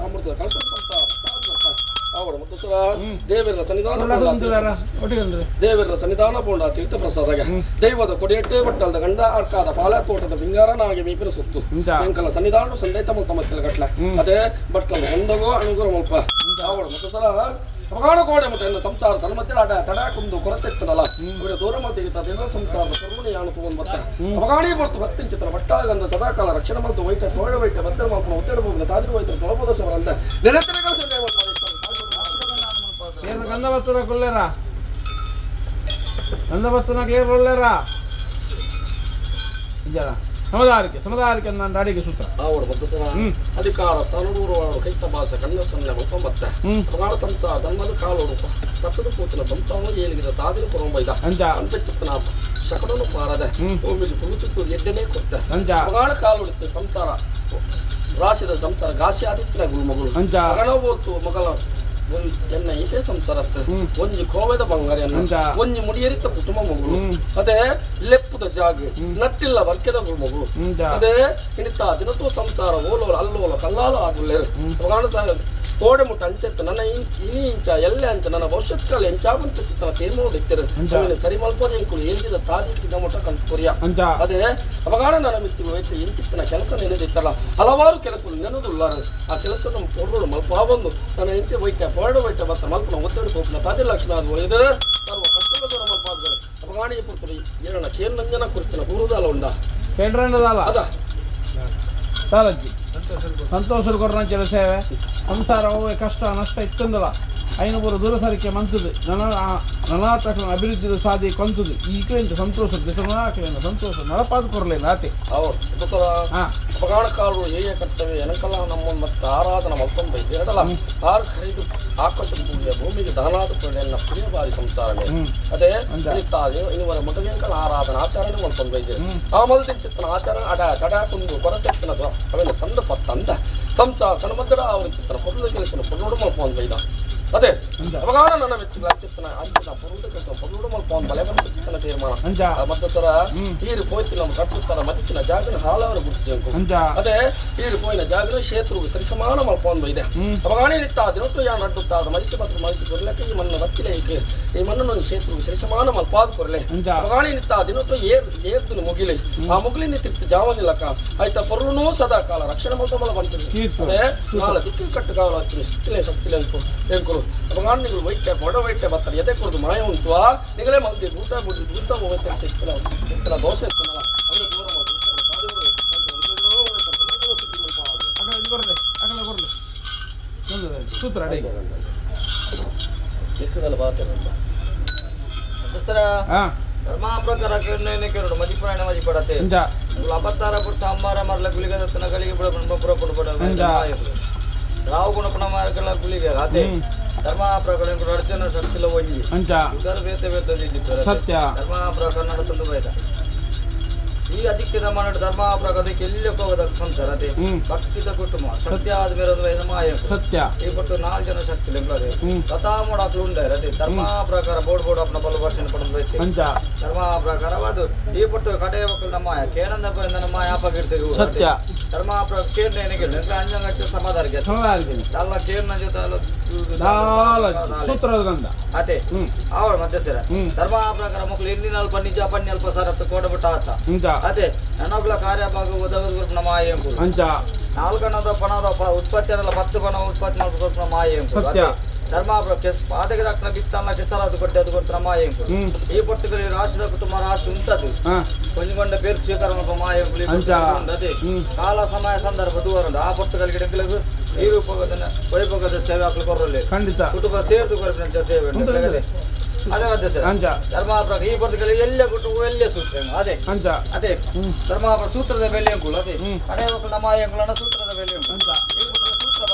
ಅಮೃತ ಕಲಶ ಸಂಸಾರ ದೇವರ ಸನ್ನಿಧಾನ ಪೋಂಡ ತೀರ್ಥ ಪ್ರಸಾದಾಗ ದೈವದ ಕೊಡಿಯಟ್ಟೆ ಬಟ್ಟಲ್ದ ಗಂಡ ಅರ್ಕಾದ ಪಾಲ ತೋಟದ ಬಿಂಗಾರನಾಗಿ ಮೀಪಿನ ಸುತ್ತು ಎಂಕಲ ಸನ್ನಿಧಾನ ಸಂದೈತ ಮುಲ್ತ ಮಕ್ಕಳ ಗಟ್ಲ ಅದೇ ಬಟ್ಟಲ ಒಂದಗೋ ಅಣುಗುರ ಮುಲ್ಪ ಅವಳ ಮತ್ತು ಸಲ ಪಗಾಣ ಕೋಡೆ ಮತ್ತು ಎನ್ನ ಸಂಸಾರ ತನ್ನ ಮತ್ತೆ ಆಟ ತಡಾಕುಂದು ಕೊರತೆತ್ತನಲ್ಲ ಇವರ ದೂರ ಮತ್ತಿಗೆ ತನ್ನ ಸಂಸಾರದ ಕರ್ಮಣಿ ಯಾನು ತಗೊಂಡು ಮತ್ತೆ ಪಗಾಣಿ ಬರ್ತು ಬತ್ತಿಂಚಿತ್ರ ಬಟ್ಟಾಗಂದ ಸದಾಕಾಲ ರಕ್ಷಣೆ ಮತ್ತು ವೈಟ ತೋಳ ವೈಟ ಬತ್ತ ಮಾಪನ ಒತ್ತಡ ಹೋಗಿದ ತಾದಿರು ವೈತ ತೊಳಬೋದವರಂತ ನಿರಂತರ ಗಂಧವಸ್ತುನ ಕೊಲ್ಲೇರಾ ಗಂಧವಸ್ತುನ ಕ್ಲಿಯರ್ ಕೊಲ್ಲೇರಾ ಸಮದಾರಿಕೆ ನನ್ನ ಅಡಿಗೆ ಸೂತ್ರ ಅವರು ಬದ್ಧಸರ ಅಧಿಕಾರ ತನುಡೂರುವಾಡು ಕೈತ ಭಾಷೆ ಕಣ್ಣ ಸೊನ್ನೆ ಮುಪ್ಪಂಬತ್ತ ಪ್ರಮಾಣ ಸಂಸಾರ ಧರ್ಮದ ಕಾಲೋಡುಪ ತಪ್ಪದ ಕೂತಿನ ಸಂಸಾರ ಏಲಿಗಿದ ತಾದಿನ ಕೊರೊಂಬೈದ ಅಂಪೆಚ್ಚಪ್ಪನ ಶಕಡನು ಪಾರದ ಭೂಮಿಗೆ ಕುಳಿಚಿತ್ತು ಎಡ್ಡನೇ ಕೊಟ್ಟ ಪ್ರಮಾಣ ಕಾಲೋಡುತ್ತೆ ಸಂಸಾರ ರಾಶಿದ ಸಂಸಾರ ಗಾಸಿ ಆದಿತ್ಯನ ಗುರುಮಗಳು ಗಣಬೋತ್ತು ಮಗಳ ಎನ್ನ ಇದೇ ಸಂಸಾರತ್ತ ಒಂಜಿ ಕೋವೆದ ಬಂಗಾರ ಒಂಜಿ ಮುಡಿಯರಿತ ಕುಟುಂಬ ಮಗಳು ಅದೇ ಲೆಪ್ಪದ ಜಾಗ ನಟ್ಟಿಲ್ಲ ವರ್ಕೆದ ಮಗಳು ಅದೇ ಇಣಿತ ದಿನತೂ ಸಂಸಾರ ಓಲೋಲ ಅಲ್ಲೋಲ ಕಲ್ಲಾಲ ಆಗುಲ್ಲೇರು ಕೋಡೆ ಮುಟ್ಟ ಅಂಚೆತ್ತು ನನ್ನ ಇನಿ ಇಂಚ ಎಲ್ಲೆ ಅಂತ ನನ್ನ ಭವಿಷ್ಯತ್ ಕಾಲ ಎಂಚಾವಂತ ಚಿತ್ತನ ತೀರ್ಮಾನ ಇತ್ತಿರು ಸರಿ ಮಲ್ಪೋದು ಎಂಕುಳು ಏಲ್ದಿದ ತಾದಿಕ್ಕಿದ ಮುಟ್ಟ ಕಂತು ಕೊರಿಯ ಅದೇ ಅಪಗಾಣ ನನ್ನ ಮಿತ್ತಿ ಹೋಯ್ತು ಇಂಚಿತ್ತಿನ ಕೆಲಸ ನೆನೆದಿತ್ತಲ್ಲ ಹಲವಾರು ಕೆಲಸಗಳು ನೆನದುಲ್ಲಾರ ಆ ಕೆಲಸ ನಮ್ಮ ಪೊರ್ಗಳು ಮಲ್ಪ ಬಂದು ನನ್ನ ಇಂಚೆ ಹೋಯ್ತೆ ಪೊರಡು ಹೋಯ್ತೆ ಬತ್ತ ಮಲ್ಪನ ಒತ್ತಡಿ ಹೋಗ್ನ ತಾದಿ ಲಕ್ಷ್ಮಿ ಅದು ಒಳ್ಳೆದ ಸರ್ವ ಕಷ್ಟಗಳು ಮಲ್ಪ ಆದ್ರೆ ಅಪಗಾಣಿಗೆ ಪುರ್ತರು ಏನ ಕೇನ್ನಂಜನ ಕುರಿತಿನ ಪೂರ್ವದಾಲ ಉಂಡ ಕೇಂದ್ರದಾಲ ಅದ ಸಾಲಜ್ಜಿ ಸಂತೋಷರು ಕೊರೋನಾ ಚೆಲ ಸೇವೆ ಸಂಸಾರ ಹೋಗಿ ಕಷ್ಟ ನಷ್ಟ ಇತ್ತಂದಲ್ಲ ಐನೂರು ದೂರ ಸರಿಕೆ ಮಂತದು ನನಾತಕ ಅಭಿವೃದ್ಧಿ ಸಾಧಿ ಕೊಂತದು ಈಗಲಿಂದ ಸಂತೋಷ ಸಂತೋಷ ನಲಪಾದ ಕೊರಲಿಲ್ಲ ಆತೆ ಅಪಗಾಣಕಾರರು ಏಯ ಕರ್ತವ್ಯ ಎನಕಲ್ಲ ನಮ್ಮ ಮತ್ತು ಆರಾಧನ ಮಲ್ಕೊಂಡು ಬೈತೆ ಎರಡಲ್ಲ ಆರು ಖರೀದು ಆಕಾಶ ಭೂಮಿಗೆ ದಾನಾದ ಎನ್ನ ಪ್ರಿಯ ಬಾರಿ ಸಂಸಾರನೇ ಅದೇ ಇವರ ಮುಟಗೆಂಕಲ ಆರಾಧನ ಆಚರಣೆ ಮಲ್ಕೊಂಡು ಬೈತೆ ಆ ಮಲ್ದಿನ ಆಚರಣೆ ಅಡ ಕುಂದು ಕೊರತೆತ್ತಿನದು ಅವೆಲ್ಲ ಸಂದ ಪತ್ತ ಅಂತ ಸಂಸಾರ ತನ್ನ ಮಧ್ಯದ ಅವರ ಚಿತ್ತನ ಪೊರುಳ ಕೆಲಸ ಪೊರುಡು ಮಲ್ಕೊಂಡು ಬೈದ ಅದೇ ಅಪಗಾಣ ನನ್ನ ವ್ಯಕ್ತಿಗಳ ಚಿತ್ತನ ಅಂಚಿನ ಪೊರುಳ ಕೆಲಸ ಪೊರುಡು ಮಲ್ಕೊಂಡು ಬಲೆ ಬಂದ ಚಿತ್ತನ ತೀರ್ಮಾನ ಮತ್ತೊತ್ತರ ಹೀರು ಪೋಯ್ತು ನಮ್ಮ ಕಟ್ಟುತ್ತರ ಮತ್ತಿನ ಜಾಗನ ಹಾಲವರ ಗುರುತಿಂಕು ಅದೇ ಹೀರು ಪೋಯಿನ ಜಾಗನ ಕ್ಷೇತ್ರವು ಸರಿಸಮಾನ ಮಲ್ಕೊಂಡು ಬೈದೆ ಅಪಗಾಣಿ ನಿತ್ತ ದಿನೊಟ್ಟು ಯಾ ನಡ್ಡುತ್ತಾದ ಮರಿಸಿ ಪತ್ರ ಮರಿಸಿ ಕೊರಲಕ್ಕೆ ಈ ಮಣ್ಣ ಬತ್ತಿಲೆ ಈ ಮಣ್ಣನ್ನು ಕ್ಷೇತ್ರವು ಸರಿಸಮಾನ ಮಲ್ಪಾದ ಕೊರಲೆ ಅಪಗಾಣಿ ನಿತ್ತ ದಿನೊಟ್ಟು ಏರ್ದು ಮುಗಿಲಿ ಆ ಮುಗಿಲಿನ ತಿರ್ತು ಜಾವನಿಲ್ಲಕ ಆಯ್ತಾ ಪೊರುಳುನೂ ಸದಾ ಕಾಲ ರಕ್ಷಣೆ ಮಲ್ಪಮಲ ಬಂತಿದೆ ಅದೇ ನಾಳೆ ದಿಕ್ಕು ಕಟ್ಟು ಕಾಲ ಶಕ್ತಿಲೆ ಶಕ್ತಿಲೆ ಎಂಕುಲು ಅಪಗಾಣಿಗಳು ವೈಟ್ಯ ಬಡ ವೈಟ್ಯ ಬರ್ತಾರೆ ಎದೆ ಕೊಡದು ಮಾಯ ಉಂಟು ನಿಗಲೇ ಮಲ್ತಿ ಊಟ ಬಿಡಿ ಊಟ ಹೋಗುತ್ತೆ ಇತ್ತಲ ದೋಸೆ ಇರ್ತನಲ್ಲ ಅದು ದೂರ ಸೂತ್ರ ಧರ್ಮ ಪ್ರಕಾರ ಕೇಳು ಮದಿ ಪ್ರಾಣ ಮದಿ ಪಡತೆ ಅಬತ್ತಾರ ಪುಟ್ ಸಾಂಬಾರ ಮರಲ ಗುಲಿಗ ದತ್ತನ ಗಳಿಗೆ ಪುರ ಪುಡ ರಾವು ಗುಣಪಣ ಮಾರ್ಗಲ ಗುಲಿಗೆ ಅದೇ ಧರ್ಮ ಪ್ರಕಾರ ಅಡಚನ ಶಕ್ತಿಲ ಒಂಜಿ ಇದರ ಬೇತೆ ಬೇತೆ ಸತ್ಯ ಧರ್ಮ ಪ್ರಕಾರ ನಡೆದು ಬೈದ ಈ ಅಧಿಕ್ಯದ ಮಾಡ ಧರ್ಮ ಪ್ರಗತಿಗೆ ಎಲ್ಲಿ ಹೋಗೋದ ಸಂಸಾರ ಅದೇ ಭಕ್ತಿದ ಕುಟುಂಬ ಸತ್ಯ ಆದ್ಮೇಲೆ ಒಂದು ಮಾಯ ಸತ್ಯ ಈ ಪಟ್ಟು 4 ಜನ ಶಕ್ತಿ ಲೆಂಬದೆ ಕಥಾ ಮಾಡಾಕ್ಲು ಉಂಡೆ ಅದೇ ಧರ್ಮ ಪ್ರಕಾರ ಬೋರ್ಡ್ ಅಪ್ಪನ ಬಲು ಭಾಷಣ ಪಡೆದು ಬೈತೆ ಧರ್ಮ ಪ್ರಕಾರವಾದು ಈ ಪಟ್ಟು ಕಡೆ ಮಕ್ಕಳ ಮಾಯ ಕೇನಂದ ನಮ್ಮ ಯಾಪಾಗಿರ್ತೀವಿ ಸತ್ಯ ಧರ್ಮ ಕೇರ್ನ ಕೇಳಿ ಅಂಜಂಗ ಸಮಾಧಾನಕ್ಕೆ ಅಲ್ಲ ಕೇರ್ನ ಜೊತೆ ಸೂತ್ರದ ಗಂಧ ಅದೇ ಅವಳ ಮಧ್ಯಸ್ಥರ ಧರ್ಮ ಪ್ರಕಾರ ಮಕ್ಕಳು ಹಿಂದಿನ ಅಲ್ಪ ನಿಜ ಪನ್ನಿ ಅಲ್ಪ ಸರತ್ತು ಕೊಡಬಿಟ್ಟ ಆತ ಅದೇ ನನ್ನೊಗ್ಲ ಕಾರ್ಯಭಾಗ ಒದಗ ಮಾಯ ಎಂಬುದು 4 ಪಣದ ಉತ್ಪತ್ತಿ ಅನ್ನಲ್ಲ 10 ಪಣ ಉತ್ಪತ್ತಿ ಮಾಡ್ಬೇಕು ಮಾಯ ಎಂಬುದು ಧರ್ಮ ಪಾದಕ ದಕ್ಷಿಣ ಬಿತ್ತಲ್ಲ ಕೆಸರಾದು ಕೊಟ್ಟೆ ಅದು ಕೊಡ್ತಾರೆ ಮಾಯ ಎಂಬುದು ಈ ಪುಸ್ತಕದಲ್ಲಿ ರಾಶಿದ ಕುಟುಂಬ ರಾಶಿ ಉಂಟದು ಕೊಂಜಗೊಂಡ ಬೇರು ಸ್ವೀಕಾರ ಮಾಯ ಅದೇ ಕಾಲ ಸಮಯ ಸಂದರ್ಭ ದೂರ ಆ ಪುಸ್ತಕಗಳಿಗೆ ಡೆಂಕಲಿಗೂ ಈ ರೂಪದ ವೈಭೋಗದ ಸೇವೆ ಹಾಕಲು ಕೊರಲಿ ಖಂಡಿತ ಕುಟುಂಬ ಸೇರಿದು ಕೊರಪಿನ ಸೇವೆ ಅದೇ ಮಧ್ಯ ಸರ್ ಧರ್ಮಾಪ್ರಕ ಈ ಪುಸ್ತಕಗಳಿಗೆ ಎಲ್ಲೇ ಕುಟುಂಬ ಎಲ್ಲೇ ಸೂತ್ರ ಅದೇ ಅದೇ ಧರ್ಮಾಪ್ರ ಸೂತ್ರದ ಬೆಲೆ ಅಂಕುಳು ಅದೇ ಕಡೆ ಹೋಗ್ತದೆ ನಮ್ಮ ಅಂಕುಳನ್ನ ಸೂತ್ರದ ಬೆಲೆ ಈ ಪುಸ್ತಕ ಸೂತ್ರ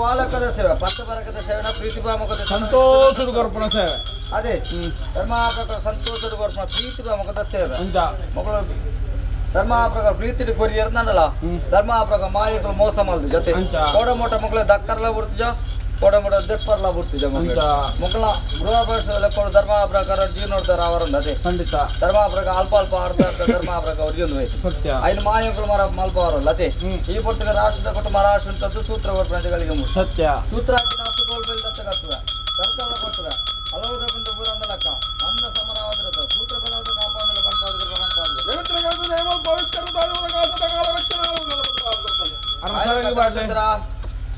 ವಾಲಕದ ಸೇವೆ ಪತ್ತ ಬರಕದ ಸೇವೆ ಪ್ರೀತಿಭಾಮಕದ ಸಂತೋಷದ ಕೊರ್ಪಣ ಸೇವೆ ಅದೇ ಧರ್ಮಾಪ್ರಕ ಸಂತೋಷದ ಕೊರ್ಪಣ ಪ್ರೀತಿಭಾಮಕದ ಸೇವೆ ಮಕ್ಕಳು ಧರ್ಮ ಪ್ರಕಾರ ಪ್ರೀತಿ ಕೊರಿ ಇರ್ತಾನಲ್ಲ ಧರ್ಮ ಪ್ರಕಾರ ಮಾಯಿಗಳು ಮೋಸ ಮಾಡಿದ ಜೊತೆ ಕೋಡ ಮೋಟ ಮಕ್ಕಳ ದಕ್ಕರ್ಲ ಬಿಡ್ತಿಜ ಕೋಡ ಮೋಟ ದೆಪ್ಪರ್ಲ ಬಿಡ್ತಿಜ ಮಕ್ಕಳ ಗೃಹ ಪ್ರವೇಶದಲ್ಲಿ ಕೊಡು ಧರ್ಮ ಪ್ರಕಾರ ಜೀವನ ನೋಡ್ತಾರೆ ಅವರನ್ನ ಅದೇ ಖಂಡಿತ ಧರ್ಮ ಪ್ರಕಾರ ಅಲ್ಪ ಅಲ್ಪ ಅರ್ಧ ಧರ್ಮ ಪ್ರಕಾರ ಅವ್ರಿಗೆ ಸತ್ಯ ಐದು ಮಾಯಗಳು ಮರ ಮಲ್ಪ ಅವರಲ್ಲ ಅದೇ ಈ ಪುಸ್ತಕ ರಾಷ್ಟ್ರದ ಕೊಟ್ಟು ಮಹಾರಾಷ್ಟ್ರ ಅಂತದ್ದು ಸೂತ್ರ ಪ್ರಜೆಗಳಿಗೆ ಸತ್ಯ ಸೂತ್ರ ಹಾಕಿ ನಾಲ್ಕು ಗೋಲ್ಬೆಲ್ ದತ್ತಗಾಗ್ತದೆ ಸರ್ಕಾರ ಕೊಡ್ತದೆ ಹಲವು ಬಂದು ಪೂರಂದ ಲೆಕ್ಕ ಅಂದ ಸಮರವಾದಿರತ್ತ ಸೂತ್ರ ಬೆಳದ ಕಾಪಾಡಲು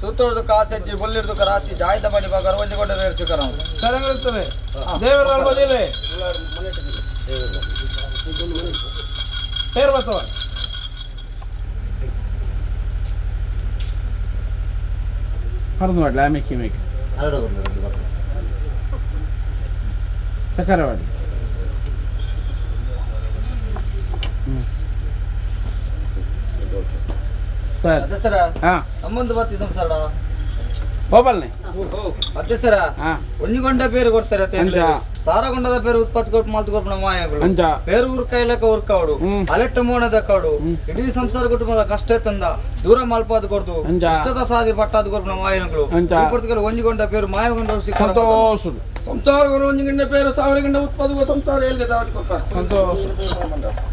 ಸೂತ್ರದ ಕಾಸೆಜ್ಜಿ ಬೊಲ್ಲಿರ್ದು ರಾಶಿ ಜಾಯ್ದ ಬನ್ನಿ ಬಾಗ ಒಂಜಿಕೊಂಡ ನೇರ್ಸಿಕರ ಸರಂಗಿರ್ತದೆ ದೇವರ ಬದಿಲೆ ಸೇರ್ ಬರ್ತವ ಹರಿದು ಮಾಡ್ಲ ಮೆಕ್ಕಿ ಮೆಕ್ಕಿ ಸಕರವಾಡಿ ಅಧ್ಯಕ್ಷರ ಸಂಬಂಧ ಬತ್ತಿ ಸಂಸಾರ ಹೋಬಲ್ನೆ ಅಧ್ಯಕ್ಷರ ಒಂಜಿಗೊಂಡ ಪೇರು ಕೊಡ್ತಾರೆ ಸಾರಗೊಂಡದ ಪೇರು ಉತ್ಪತ್ತಿ ಕೊಟ್ಟು ಮಾತು ಕೊಟ್ಟು ಮಾಯಗಳು ಪೇರು ಉರ್ಕಾಯ್ಲಕ್ಕ ಉರ್ಕಾವಡು ಅಲೆಟ್ಟ ಮೋಣದ ಕಾಡು ಇಡೀ ಸಂಸಾರ ಕುಟುಂಬದ ಕಷ್ಟ ತಂದ ದೂರ ಮಲ್ಪಾದ ಕೊಡ್ದು ಇಷ್ಟದ ಸಾದಿ ಪಟ್ಟಾದ ಕೊಟ್ಟು ಮಾಯಗಳು ಕೊಡ್ತಾರೆ ಒಂಜಿಗೊಂಡ ಪೇರು ಮಾಯಗೊಂಡ ಸಂಸಾರ ಒಂಜಿಗೊಂಡ ಪೇರು ಸಾವಿರ ಗಂಡ ಉತ್ಪಾದಕ ಸಂಸಾರ ಎಲ್ಲಿ ದಾಟಿ ಕೊಡ್ತಾರೆ